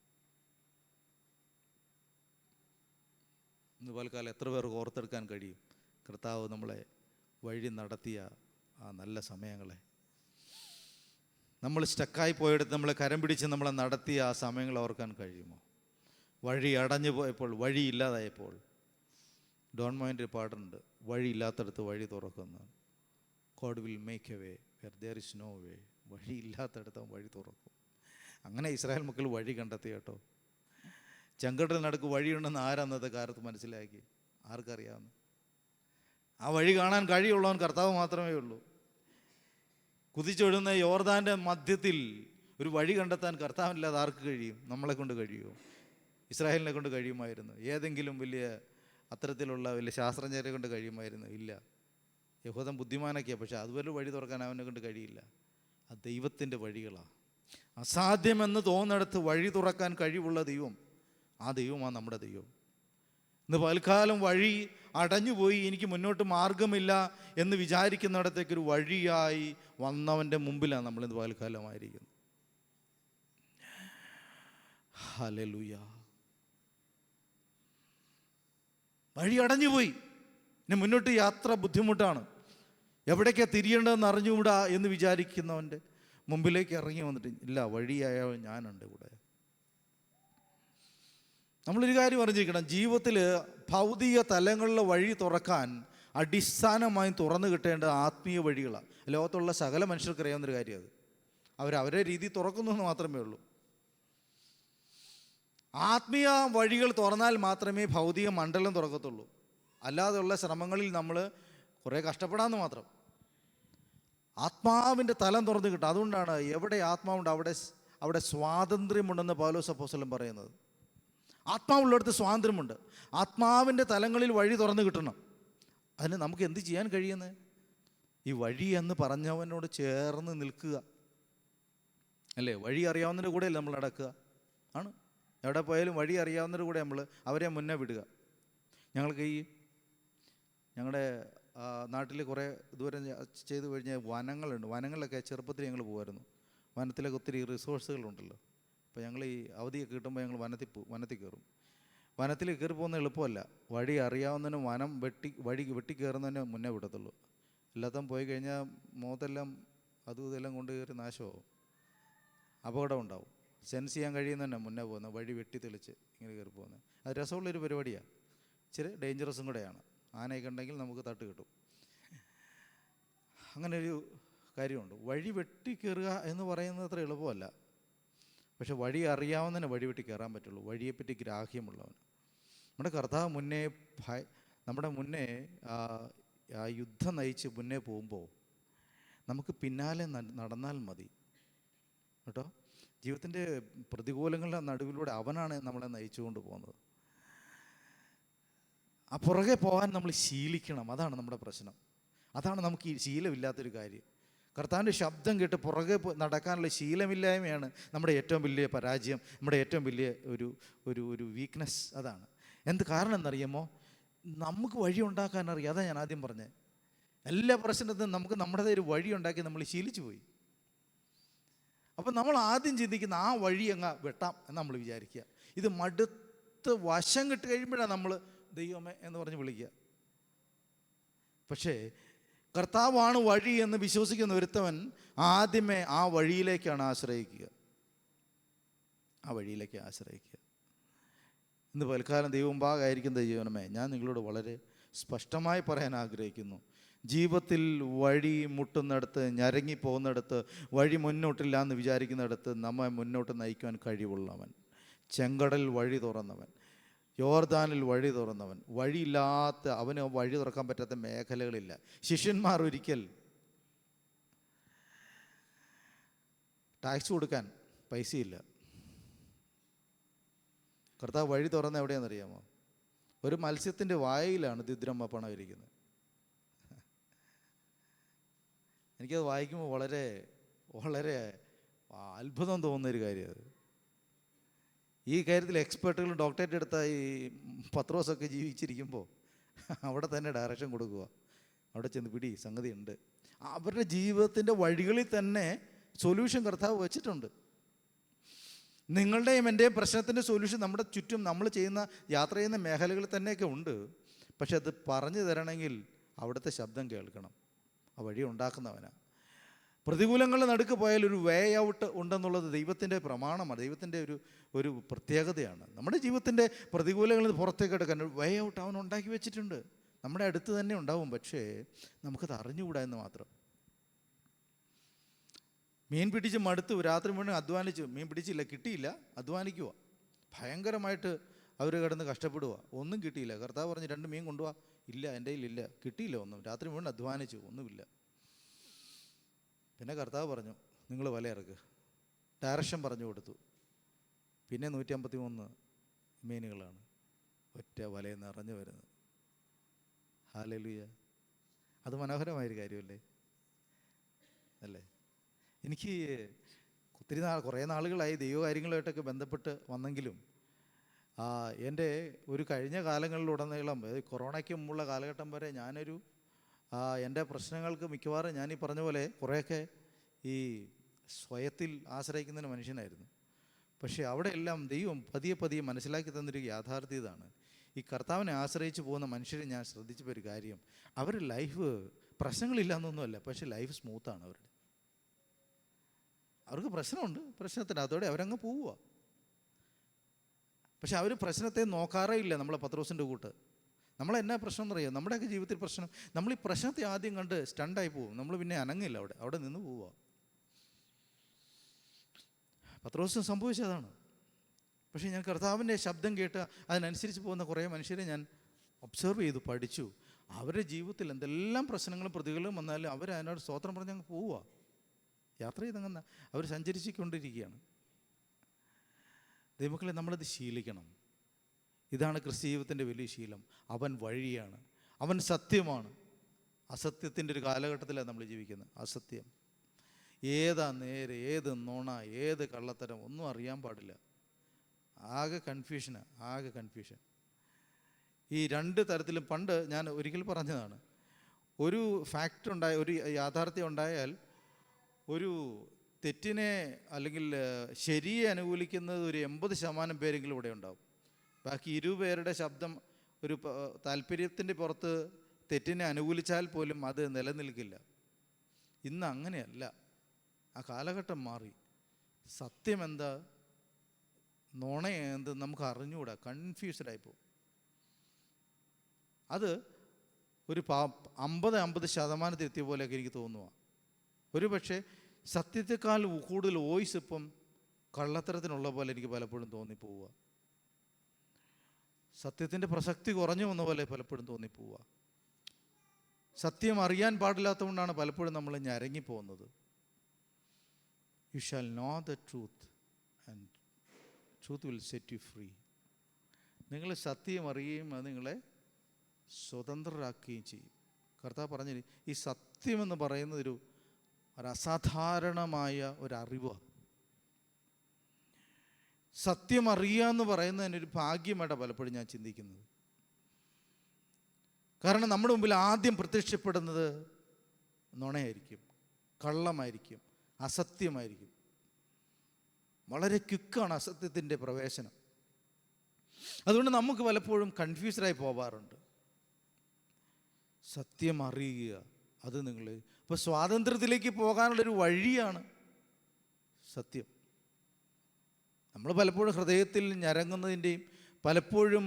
ഇന്ന് പൽക്കാലം എത്ര പേർക്ക് ഓർത്തെടുക്കാൻ കഴിയും കർത്താവ് നമ്മളെ വഴി നടത്തിയ ആ നല്ല സമയങ്ങളെ? നമ്മൾ സ്റ്റക്കായി പോയെടുത്ത് നമ്മളെ കരം പിടിച്ച് നമ്മളെ നടത്തിയ ആ സമയങ്ങൾ ഓർക്കാൻ കഴിയുമോ? വഴി അടഞ്ഞു പോയപ്പോൾ, വഴി ഇല്ലാതായപ്പോൾ. ഡോൺ മോയിൻ്റെ പാട്ടുണ്ട്, വഴി ഇല്ലാത്തടത്ത് വഴി തുറക്കുന്നു. God will make a way where there is no way. വഴി ഇല്ലാത്തടത്ത് വഴി തുറക്കും. അങ്ങനെ ഇസ്രായേൽ മക്കൾ വഴി കണ്ടെത്തി കേട്ടോ. ചെങ്കടൽ നടുക്ക് വഴിയുണ്ടെന്ന് ആരന്നത്തെ കാലത്ത് മനസ്സിലാക്കി? ആർക്കറിയാവുന്നു? ആ വഴി കാണാൻ കഴിയുള്ളവൻ കർത്താവ് മാത്രമേ ഉള്ളൂ. കുതിച്ചൊഴുന്ന യോർദാൻ്റെ മധ്യത്തിൽ ഒരു വഴി കണ്ടെത്താൻ കർത്താവിനില്ലാതെ ആർക്ക് കഴിയും? നമ്മളെ കൊണ്ട് കഴിയുമോ? ഇസ്രായേലിനെ കൊണ്ട് കഴിയുമായിരുന്നു? ഏതെങ്കിലും വലിയ അത്തരത്തിലുള്ള വലിയ ശാസ്ത്രജ്ഞരെ കൊണ്ട് കഴിയുമായിരുന്നു? ഇല്ല. യഹൂദൻ ബുദ്ധിമാനൊക്കെയാണ്, പക്ഷെ അതുപോലെ വഴി തുറക്കാൻ അവനെ കൊണ്ട് കഴിയില്ല. അത് ദൈവത്തിൻ്റെ വഴികളാണ്. അസാധ്യമെന്ന് തോന്നിടത്ത് വഴി തുറക്കാൻ കഴിവുള്ള ദൈവം, ആ ദൈവമാണ് നമ്മുടെ ദൈവം. ഇന്ന് പൽക്കാലം വഴി അടഞ്ഞുപോയി, എനിക്ക് മുന്നോട്ട് മാർഗമില്ല എന്ന് വിചാരിക്കുന്നിടത്തേക്കൊരു വഴിയായി വന്നവൻ്റെ മുമ്പിലാണ് നമ്മളിന്ന് പൽക്കാലമായിരിക്കുന്നത്. ഹല്ലേലൂയ. വഴി അടഞ്ഞുപോയി, ഇനി മുന്നോട്ട് യാത്ര ബുദ്ധിമുട്ടാണ്, എവിടേക്കാണ് തിരിയേണ്ടതെന്ന് അറിഞ്ഞുകൂടാ എന്ന് വിചാരിക്കുന്നവൻ്റെ മുമ്പിലേക്ക് ഇറങ്ങി വന്നിട്ട്, ഇല്ല വഴിയായ ഞാനുണ്ട് ഇവിടെ. നമ്മളൊരു കാര്യം അറിഞ്ഞിരിക്കണം, ജീവിതത്തിൽ ഭൗതിക തലങ്ങളിലെ വഴി തുറക്കാൻ അടിസ്ഥാനമായും തുറന്നു കിട്ടേണ്ട ആത്മീയ വഴികളാണ്. ലോകത്തുള്ള സകല മനുഷ്യർക്ക് അറിയാവുന്നൊരു കാര്യം അത്. അവരവരെ രീതി തുറക്കുന്നു എന്ന് മാത്രമേ ഉള്ളൂ. ആത്മീയ വഴികൾ തുറന്നാൽ മാത്രമേ ഭൗതിക മണ്ഡലം തുറക്കത്തുള്ളൂ. അല്ലാതെയുള്ള ശ്രമങ്ങളിൽ നമ്മൾ കുറേ കഷ്ടപ്പെടാമെന്ന് മാത്രം. ആത്മാവിൻ്റെ തലം തുറന്നു കിട്ടും. അതുകൊണ്ടാണ് എവിടെ ആത്മാവുണ്ട് അവിടെ സ്വാതന്ത്ര്യമുണ്ടെന്ന് പൗലോസ് അപ്പോസ്തലൻ പറയുന്നത്. ആത്മാവുള്ളിടത്ത് സ്വാതന്ത്ര്യമുണ്ട്. ആത്മാവിൻ്റെ തലങ്ങളിൽ വഴി തുറന്നു കിട്ടണം. അതിന് നമുക്ക് എന്ത് ചെയ്യാൻ കഴിയുന്നത്? ഈ വഴി എന്ന് പറഞ്ഞവനോട് ചേർന്ന് നിൽക്കുക അല്ലേ? വഴി അറിയാവുന്നതിൻ്റെ കൂടെയല്ലേ നമ്മൾ നടക്കുക? ആണ്. എവിടെ പോയാലും വഴി അറിയാവുന്നതിൻ്റെ കൂടെ നമ്മൾ അവരെ മുന്നേ വിടുക. ഞങ്ങൾക്ക് ഞങ്ങളുടെ നാട്ടിൽ കുറേ ദൂരം ചെയ്ത് കഴിഞ്ഞാൽ വനങ്ങളുണ്ട്. വനങ്ങളിലൊക്കെ ചെറുപ്പത്തിൽ ഞങ്ങൾ പോകുമായിരുന്നു. വനത്തിലൊക്കെ ഒത്തിരി റിസോഴ്സുകളുണ്ടല്ലോ. അപ്പോൾ ഞങ്ങൾ ഈ അവധിയൊക്കെ കിട്ടുമ്പോൾ ഞങ്ങൾ വനത്തിൽ കയറും. വനത്തിൽ കയറി പോകുന്ന എളുപ്പമല്ല. വഴി അറിയാവുന്നതിനും വഴി വെട്ടിക്കയറുന്നതിന് മുന്നേ വിടത്തുള്ളൂ. എല്ലാത്തും പോയി കഴിഞ്ഞാൽ മുഖത്തെല്ലാം അതും ഇതെല്ലാം കൊണ്ട് കയറി നാശമാവും. അപകടം ഉണ്ടാവും. സെൻസ് ചെയ്യാൻ കഴിയുന്ന തന്നെ മുന്നേ പോകുന്നത്, വഴി വെട്ടി തെളിച്ച് ഇങ്ങനെ കയറി പോകുന്നത്. അത് രസമുള്ളൊരു പരിപാടിയാണ്, ഇച്ചിരി ഡേഞ്ചറസും കൂടെയാണ്. ആനയൊക്കെ ഉണ്ടെങ്കിൽ നമുക്ക് തട്ട് കിട്ടും. അങ്ങനെ ഒരു കാര്യമുണ്ട്. വഴി വെട്ടി കയറുക എന്ന് പറയുന്നത് അത്ര എളുപ്പമല്ല. പക്ഷെ വഴി അറിയാവുന്നതിന് വഴി വെട്ടി കയറാൻ പറ്റുള്ളൂ, വഴിയെപ്പറ്റി ഗ്രാഹ്യമുള്ളവൻ. നമ്മുടെ കർത്താവ് നമ്മുടെ മുന്നേ ആ യുദ്ധം നയിച്ച് മുന്നേ പോകുമ്പോൾ നമുക്ക് പിന്നാലെ നടന്നാൽ മതി കേട്ടോ. ജീവിതത്തിൻ്റെ പ്രതികൂലങ്ങളുടെ നടുവിലൂടെ അവനാണ് നമ്മളെ നയിച്ചുകൊണ്ട് പോകുന്നത്. ആ പുറകെ പോകാൻ നമ്മൾ ശീലിക്കണം. അതാണ് നമ്മുടെ പ്രശ്നം. അതാണ് നമുക്ക് ഈ ശീലമില്ലാത്തൊരു കാര്യം. കർത്താവിൻ്റെ ശബ്ദം കേട്ട് പുറകെ നടക്കാനുള്ള ശീലമില്ലായ്മയാണ് നമ്മുടെ ഏറ്റവും വലിയ പരാജയം, നമ്മുടെ ഏറ്റവും വലിയ ഒരു വീക്ക്നെസ്. അതാണ് എന്ത് കാരണം എന്നറിയാമോ? നമുക്ക് വഴി ഉണ്ടാക്കാൻ അറിയാം. അതാണ് ഞാൻ ആദ്യം പറഞ്ഞത്. എല്ലാ പ്രശ്നത്തിനും നമുക്ക് നമ്മുടേതായ ഒരു വഴി ഉണ്ടാക്കി നമ്മൾ ശീലിച്ചു പോയി. അപ്പം നമ്മൾ ആദ്യം ചിന്തിക്കുന്ന ആ വഴി അങ്ങ് വെട്ടാം എന്ന് നമ്മൾ വിചാരിക്കുക. ഇത് മടുത്ത് വശം കിട്ടി കഴിയുമ്പോഴാണ് നമ്മൾ ദൈവമേ എന്ന് പറഞ്ഞ് വിളിക്കുക. പക്ഷേ കർത്താവാണ് വഴി എന്ന് വിശ്വസിക്കുന്ന ഒരുത്തവൻ ആദ്യമേ ആ വഴിയിലേക്കാണ് ആശ്രയിക്കുക. ആ വഴിയിലേക്ക് ആശ്രയിക്കുക. ഇന്ന് പൽക്കാലം ദൈവമുമ്പാകായിരിക്കുന്ന ദൈവമേ, ഞാൻ നിങ്ങളോട് വളരെ സ്പഷ്ടമായി പറയാൻ ആഗ്രഹിക്കുന്നു. ജീവിതത്തിൽ വഴി മുട്ടുന്നിടത്ത്, ഞരങ്ങിപ്പോകുന്നിടത്ത്, വഴി മുന്നോട്ടില്ല എന്ന് വിചാരിക്കുന്നിടത്ത് നമ്മെ മുന്നോട്ട് നയിക്കുവാൻ കഴിവുള്ളവൻ, ചെങ്കടൽ വഴി തുറന്നവൻ, യോർദാനിൽ വഴി തുറന്നവൻ, വഴിയില്ലാത്ത അവന് വഴി തുറക്കാൻ പറ്റാത്ത മേഖലകളില്ല. ശിഷ്യന്മാർ ഒരിക്കൽ ടാക്സ് കൊടുക്കാൻ പൈസയില്ല. കർത്താവ് വഴി തുറന്ന എവിടെയാണെന്നറിയാമോ? ഒരു മത്സ്യത്തിൻ്റെ വായിലാണ് ദിദ്രമ്മ പണം ഇരിക്കുന്നത്. എനിക്കത് വായിക്കുമ്പോൾ വളരെ വളരെ അത്ഭുതം തോന്നുന്നൊരു കാര്യം അത്. ഈ കാര്യത്തിൽ എക്സ്പേർട്ടുകൾ ഡോക്ടറേറ്റ് എടുത്ത ഈ പത്രോസൊക്കെ ജീവിച്ചിരിക്കുമ്പോൾ അവിടെ തന്നെ ഡയറക്ഷൻ കൊടുക്കുക. അവിടെ ചെന്ന് പിടി, സംഗതി ഉണ്ട്. അവരുടെ ജീവിതത്തിൻ്റെ വഴികളിൽ തന്നെ സൊല്യൂഷൻ കർത്താവ് വെച്ചിട്ടുണ്ട്. നിങ്ങളുടെയും എൻ്റെയും പ്രശ്നത്തിൻ്റെ സൊല്യൂഷൻ നമ്മുടെ ചുറ്റും നമ്മൾ യാത്ര ചെയ്യുന്ന മേഖലകളിൽ തന്നെയൊക്കെ ഉണ്ട്. പക്ഷെ അത് പറഞ്ഞു തരണമെങ്കിൽ അവിടുത്തെ ശബ്ദം കേൾക്കണം. ആ വഴി ഉണ്ടാക്കുന്നവനാണ്. പ്രതികൂലങ്ങളുടെ നടുക്ക് പോയാൽ ഒരു വേ ഔട്ട് ഉണ്ടെന്നുള്ളത് ദൈവത്തിൻ്റെ പ്രമാണമാണ്, ദൈവത്തിൻ്റെ ഒരു പ്രത്യേകതയാണ്. നമ്മുടെ ജീവിതത്തിൻ്റെ പ്രതികൂലങ്ങളിൽ പുറത്തേക്ക് എടുക്കാൻ വേ ഔട്ട് അവൻ ഉണ്ടാക്കി വെച്ചിട്ടുണ്ട്. നമ്മുടെ അടുത്ത് തന്നെ ഉണ്ടാവും. പക്ഷേ നമുക്കത് അറിഞ്ഞുകൂടാ എന്ന് മാത്രം. മീൻ പിടിച്ച് മടുത്ത് രാത്രി മുഴുവൻ അധ്വാനിച്ചു, മീൻ പിടിച്ചില്ല, കിട്ടിയില്ല, അധ്വാനിക്കുക, ഭയങ്കരമായിട്ട് അവർ കിടന്ന് കഷ്ടപ്പെടുക, ഒന്നും കിട്ടിയില്ല. കർത്താവ് പറഞ്ഞ് 2 മീൻ കൊണ്ടുപോവാ, ഇല്ല എൻ്റെ കയ്യിലില്ല, കിട്ടിയില്ല ഒന്നും. രാത്രി മുഴുവൻ അധ്വാനിച്ചു, ഒന്നുമില്ല. പിന്നെ കർത്താവ് പറഞ്ഞു നിങ്ങൾ വല ഇറക്കുക, ഡയറക്ഷൻ പറഞ്ഞു കൊടുത്തു. പിന്നെ 153 മീനുകളാണ് ഒറ്റ വലയിൽ നിറഞ്ഞു വരുന്നത്. ഹല്ലേലൂയ! അത് മനോഹരമായൊരു കാര്യമല്ലേ അല്ലേ? എനിക്ക് കുറേ നാളുകളായി ദൈവകാര്യങ്ങളുമായിട്ടൊക്കെ ബന്ധപ്പെട്ട് വന്നെങ്കിലും എൻ്റെ ഒരു കഴിഞ്ഞ കാലങ്ങളിലുടനീളം, കൊറോണയ്ക്ക് മുമ്പുള്ള കാലഘട്ടം വരെ എൻ്റെ പ്രശ്നങ്ങൾക്ക് മിക്കവാറും ഞാൻ ഈ പറഞ്ഞ പോലെ കുറേയൊക്കെ ഈ സ്വയത്തിൽ ആശ്രയിക്കുന്ന മനുഷ്യനായിരുന്നു. പക്ഷേ അവിടെയെല്ലാം ദൈവം പതിയെ പതിയെ മനസ്സിലാക്കി തന്നൊരു യാഥാർത്ഥ്യതാണ്. ഈ കർത്താവിനെ ആശ്രയിച്ച് പോകുന്ന മനുഷ്യരെ ഞാൻ ശ്രദ്ധിച്ചപ്പോൾ ഒരു കാര്യം, അവരുടെ ലൈഫ് പ്രശ്നങ്ങളില്ല എന്നൊന്നുമല്ല, പക്ഷേ ലൈഫ് സ്മൂത്താണ്. അവർക്ക് പ്രശ്നമുണ്ട്, പ്രശ്നത്തിനകത്തോടെ അവരങ്ങ് പോവുക. പക്ഷെ അവർ പ്രശ്നത്തെ നോക്കാറേ ഇല്ല. നമ്മളെ പത്രോസിൻ്റെ കൂട്ട് നമ്മളെന്നാ പ്രശ്നം എന്നറിയാം? നമ്മുടെയൊക്കെ ജീവിതത്തിൽ പ്രശ്നം, നമ്മൾ ഈ പ്രശ്നത്തെ ആദ്യം കണ്ട് സ്റ്റണ്ടായി പോവും. നമ്മൾ പിന്നെ അനങ്ങില്ല, അവിടെ നിന്ന് പോവുക. പത്രോസിന് സംഭവിച്ചതാണ്. പക്ഷേ ഞാൻ കർത്താവിൻ്റെ ശബ്ദം കേട്ട് അതിനനുസരിച്ച് പോകുന്ന കുറേ മനുഷ്യരെ ഞാൻ ഒബ്സർവ് ചെയ്തു, പഠിച്ചു. അവരുടെ ജീവിതത്തിൽ എന്തെല്ലാം പ്രശ്നങ്ങളും പ്രതികളും വന്നാലും അവരതിനോട് സ്തോത്രം പറഞ്ഞങ്ങ് പോവുക. യാത്ര ചെയ്തങ്ങനെ അവർ സഞ്ചരിച്ചുകൊണ്ടിരിക്കുകയാണ്. ദൈവമക്കളെ, നമ്മളത് ശീലിക്കണം. ഇതാണ് ക്രിസ്ത്യ ജീവിതത്തിൻ്റെ വലിയ ശീലം. അവൻ വഴിയാണ്, അവൻ സത്യമാണ്. അസത്യത്തിൻ്റെ ഒരു കാലഘട്ടത്തിലാണ് നമ്മൾ ജീവിക്കുന്നത്. അസത്യം, ഏതാ നേരെ, ഏത് നുണ, ഏത് കള്ളത്തരം, ഒന്നും അറിയാൻ പാടില്ല. ആകെ കൺഫ്യൂഷനാണ്, ആകെ കൺഫ്യൂഷൻ. ഈ 2 തരത്തിലും പണ്ട് ഞാൻ ഒരിക്കൽ പറഞ്ഞതാണ്, ഒരു ഫാക്റ്റ് ഒരു യാഥാർത്ഥ്യം ഉണ്ടായാൽ ഒരു തെറ്റിനെ അല്ലെങ്കിൽ ശരിയെ അനുകൂലിക്കുന്നത് ഒരു 80% പേരെങ്കിലും ഇവിടെ ഉണ്ടാവും. ബാക്കി 20 പേരുടെ ശബ്ദം ഒരു താല്പര്യത്തിൻ്റെ പുറത്ത് തെറ്റിനെ അനുകൂലിച്ചാൽ പോലും അത് നിലനിൽക്കില്ല. ഇന്ന് അങ്ങനെയല്ല, ആ കാലഘട്ടം മാറി. സത്യം എന്താ, നുണ എന്ത് നമുക്ക് അറിഞ്ഞുകൂടാ, കൺഫ്യൂസ്ഡ് ആയിപ്പോവും. അത് ഒരു 50-50% എത്തിയ പോലെയൊക്കെ എനിക്ക് തോന്നുക. ഒരു പക്ഷേ സത്യത്തെക്കാൾ കൂടുതൽ വോയിസ് ഇപ്പം കള്ളത്തരത്തിനുള്ള പോലെ എനിക്ക് പലപ്പോഴും തോന്നിപ്പോവുക. സത്യത്തിൻ്റെ പ്രസക്തി കുറഞ്ഞു വന്ന പോലെ പലപ്പോഴും തോന്നിപ്പോവുക. സത്യം അറിയാൻ പാടില്ലാത്തതുകൊണ്ടാണ് പലപ്പോഴും നമ്മൾ ഞരങ്ങിപ്പോകുന്നത്. You shall know the truth and truth will set you free. നിങ്ങൾ സത്യം അറിയുകയും അത് നിങ്ങളെ സ്വതന്ത്രരാക്കുകയും ചെയ്യും. കർത്താവ് പറഞ്ഞു, ഈ സത്യമെന്ന് പറയുന്നത് ഒരു അസാധാരണമായ ഒരറിവാണ്. സത്യം അറിയുക എന്ന് പറയുന്നതിനൊരു ഭാഗ്യമായിട്ടാണ് പലപ്പോഴും ഞാൻ ചിന്തിക്കുന്നത്. കാരണം നമ്മുടെ മുമ്പിൽ ആദ്യം പ്രത്യക്ഷപ്പെടുന്നത് നുണയായിരിക്കും, കള്ളമായിരിക്കും, അസത്യമായിരിക്കും. വളരെ ക്വിക്കാണ് അസത്യത്തിൻ്റെ പ്രവേശനം. അതുകൊണ്ട് നമുക്ക് പലപ്പോഴും കൺഫ്യൂസ്ഡായി പോവാറുണ്ട്. സത്യം അറിയുക, അത് നിങ്ങൾ ഇപ്പോൾ സ്വാതന്ത്ര്യത്തിലേക്ക് പോകാനുള്ളൊരു വഴിയാണ് സത്യം. നമ്മൾ പലപ്പോഴും ഹൃദയത്തിൽ ഞരങ്ങുന്നതിൻ്റെയും പലപ്പോഴും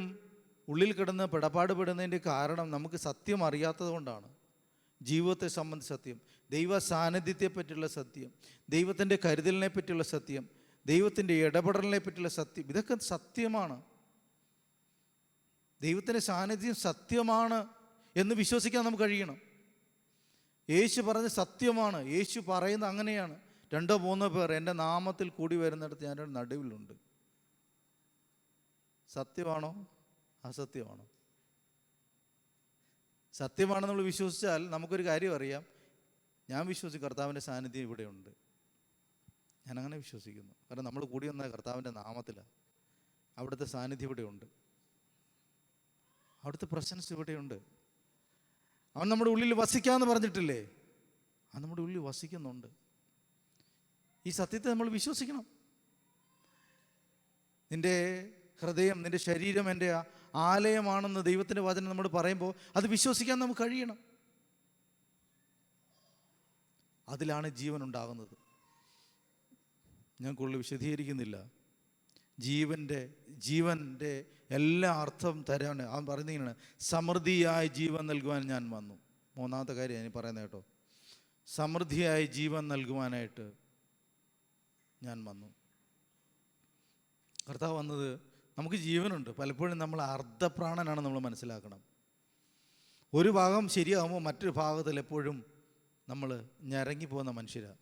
ഉള്ളിൽ കിടന്ന് പിടപാടുപെടുന്നതിൻ്റെ കാരണം നമുക്ക് സത്യം അറിയാത്തത് കൊണ്ടാണ്. ജീവിതത്തെ സംബന്ധിച്ച സത്യം, ദൈവ സാന്നിധ്യത്തെ പറ്റിയുള്ള സത്യം, ദൈവത്തിൻ്റെ കരുതലിനെ പറ്റിയുള്ള സത്യം, ദൈവത്തിൻ്റെ ഇടപെടലിനെ പറ്റിയുള്ള സത്യം, ഇതൊക്കെ സത്യമാണ്. ദൈവത്തിൻ്റെ സാന്നിധ്യം സത്യമാണ് എന്ന് വിശ്വസിക്കാൻ നമുക്ക് കഴിയണം. യേശു പറഞ്ഞ സത്യമാണ്, യേശു പറയുന്നത് അങ്ങനെയാണ്. 2-3 പേർ എൻ്റെ നാമത്തിൽ കൂടി വരുന്നിടത്ത് ഞാൻ നടുവിലുണ്ട്. സത്യമാണോ അസത്യമാണോ? സത്യമാണെന്ന് നമ്മൾ വിശ്വസിച്ചാൽ നമുക്കൊരു കാര്യം അറിയാം. ഞാൻ വിശ്വസിക്കും കർത്താവിൻ്റെ സാന്നിധ്യം ഇവിടെയുണ്ട്. ഞാനങ്ങനെ വിശ്വസിക്കുന്നു. കാരണം നമ്മൾ കൂടി വന്ന കർത്താവിൻ്റെ നാമത്തിലാണ്. അവിടുത്തെ സാന്നിധ്യം ഇവിടെയുണ്ട്, അവിടുത്തെ പ്രസൻസ് ഇവിടെയുണ്ട്. അവൻ നമ്മുടെ ഉള്ളിൽ വസിക്കാമെന്ന് പറഞ്ഞിട്ടില്ലേ? അത് നമ്മുടെ ഉള്ളിൽ വസിക്കുന്നുണ്ട്. ഈ സത്യത്തെ നമ്മൾ വിശ്വസിക്കണം. നിൻ്റെ ഹൃദയം, നിൻ്റെ ശരീരം എൻ്റെ ആലയമാണെന്ന് ദൈവത്തിൻ്റെ വചനം നമ്മോട് പറയുമ്പോൾ അത് വിശ്വസിക്കാൻ നമുക്ക് കഴിയണം. അതിലാണ് ജീവൻ ഉണ്ടാകുന്നത്. ഞാൻ കൂടുതൽ വിശദീകരിക്കുന്നില്ല. ജീവൻ്റെ എല്ലാ അർത്ഥം തരാൻ അവൻ പറയുന്നതിനാണ് സമൃദ്ധിയായ ജീവൻ നൽകുവാൻ ഞാൻ വന്നു. 3-ാമത്തെ കാര്യം ഞാൻ പറയുന്നത് കേട്ടോ. സമൃദ്ധിയായ ജീവൻ നൽകുവാനായിട്ട് ഞാൻ വന്നു. കർത്താവ് വന്നത് നമുക്ക് ജീവനുണ്ട്. പലപ്പോഴും നമ്മൾ അർദ്ധപ്രാണനാണ് നമ്മൾ മനസ്സിലാക്കണം. ഒരു ഭാഗം ശരിയാകുമ്പോൾ മറ്റൊരു ഭാഗത്തിൽ എപ്പോഴും നമ്മൾ ഞരങ്ങിപ്പോകുന്ന മനുഷ്യരാണ്,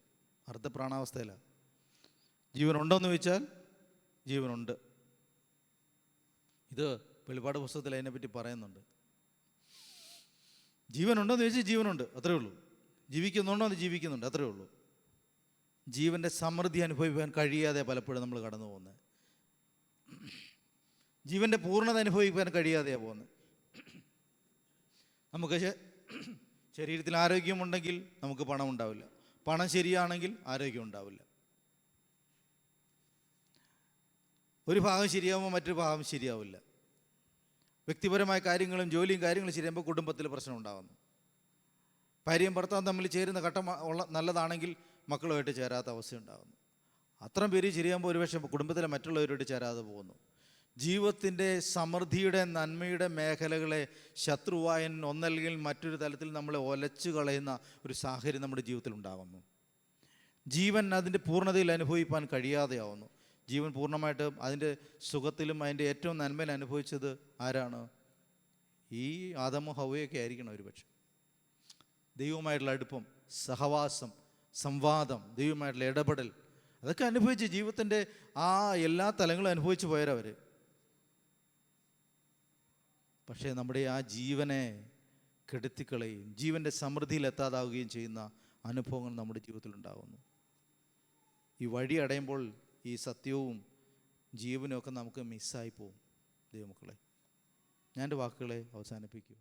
അർദ്ധപ്രാണാവസ്ഥയിലാണ്. ജീവനുണ്ടോയെന്ന് ചോദിച്ചാൽ ജീവനുണ്ട്. ഇത് വെളിപ്പാട് പുസ്തകത്തിൽ അതിനെപ്പറ്റി പറയുന്നുണ്ട്. ജീവനുണ്ടോയെന്ന് ചോദിച്ചാൽ ജീവനുണ്ട്, അത്രയേ ഉള്ളൂ. ജീവിക്കുന്നുണ്ടോ എന്ന് ജീവിക്കുന്നുണ്ട്, അത്രയേ ഉള്ളൂ. ജീവൻ്റെ സമൃദ്ധി അനുഭവിക്കാൻ കഴിയാതെ പലപ്പോഴും നമ്മൾ കടന്നു പോകുന്നത്. ജീവൻ്റെ പൂർണ്ണത അനുഭവിക്കാൻ കഴിയാതെയാണ് പോകുന്നത്. നമുക്ക് ശരീരത്തിൽ ആരോഗ്യമുണ്ടെങ്കിൽ നമുക്ക് പണം ഉണ്ടാവില്ല, പണം ശരിയാണെങ്കിൽ ആരോഗ്യം ഉണ്ടാവില്ല. ഒരു ഭാഗം ശരിയാകുമ്പോൾ മറ്റൊരു ഭാഗം ശരിയാവില്ല. വ്യക്തിപരമായ കാര്യങ്ങളും ജോലിയും കാര്യങ്ങളും ശരിയാകുമ്പോൾ കുടുംബത്തിൽ പ്രശ്നം ഉണ്ടാകുന്നു. ഭാര്യയും ഭർത്താവും തമ്മിൽ ചേരുന്ന ഘട്ടം നല്ലതാണെങ്കിൽ മക്കളുമായിട്ട് ചേരാത്ത അവസ്ഥ ഉണ്ടാകുന്നു. അത്രയും പേര് ശരിയാകുമ്പോൾ ഒരുപക്ഷെ കുടുംബത്തിലെ മറ്റുള്ളവരോട് ചേരാതെ പോകുന്നു. ജീവിതത്തിൻ്റെ സമൃദ്ധിയുടെ നന്മയുടെ മേഖലകളെ ശത്രുവായൻ ഒന്നല്ലെങ്കിൽ മറ്റൊരു തലത്തിൽ നമ്മളെ ഒലച്ചു കളയുന്ന ഒരു സാഹചര്യം നമ്മുടെ ജീവിതത്തിൽ ഉണ്ടാകുന്നു. ജീവൻ അതിൻ്റെ പൂർണ്ണതയിൽ അനുഭവിക്കാൻ കഴിയാതെയാവുന്നു. ജീവൻ പൂർണ്ണമായിട്ട് അതിൻ്റെ സുഖത്തിലും അതിൻ്റെ ഏറ്റവും നന്മയിൽ അനുഭവിച്ചത് ആരാണ്? ഈ ആദമും ഹവ്വയൊക്കെ ആയിരിക്കണം ഒരുപക്ഷെ. ദൈവവുമായിട്ടുള്ള അടുപ്പം, സഹവാസം, സംവാദം, ദൈവവുമായിട്ടുള്ള ഇടപെടൽ, അതൊക്കെ അനുഭവിച്ച് ജീവിതത്തിൻ്റെ ആ എല്ലാ തലങ്ങളും അനുഭവിച്ച് പോയവർ. പക്ഷേ നമ്മുടെ ആ ജീവനെ കെടുത്തിക്കളയും, ജീവൻ്റെ സമൃദ്ധിയിൽ എത്താതാവുകയും ചെയ്യുന്ന അനുഭവങ്ങൾ നമ്മുടെ ജീവിതത്തിൽ ഉണ്ടാകുന്നു. ഈ വഴി അടയുമ്പോൾ ഈ സത്യവും ജീവനും ഒക്കെ നമുക്ക് മിസ്സായി പോവും. ദൈവമക്കളെ, ഞാൻ എൻ്റെ വാക്കുകളെ അവസാനിപ്പിക്കുക.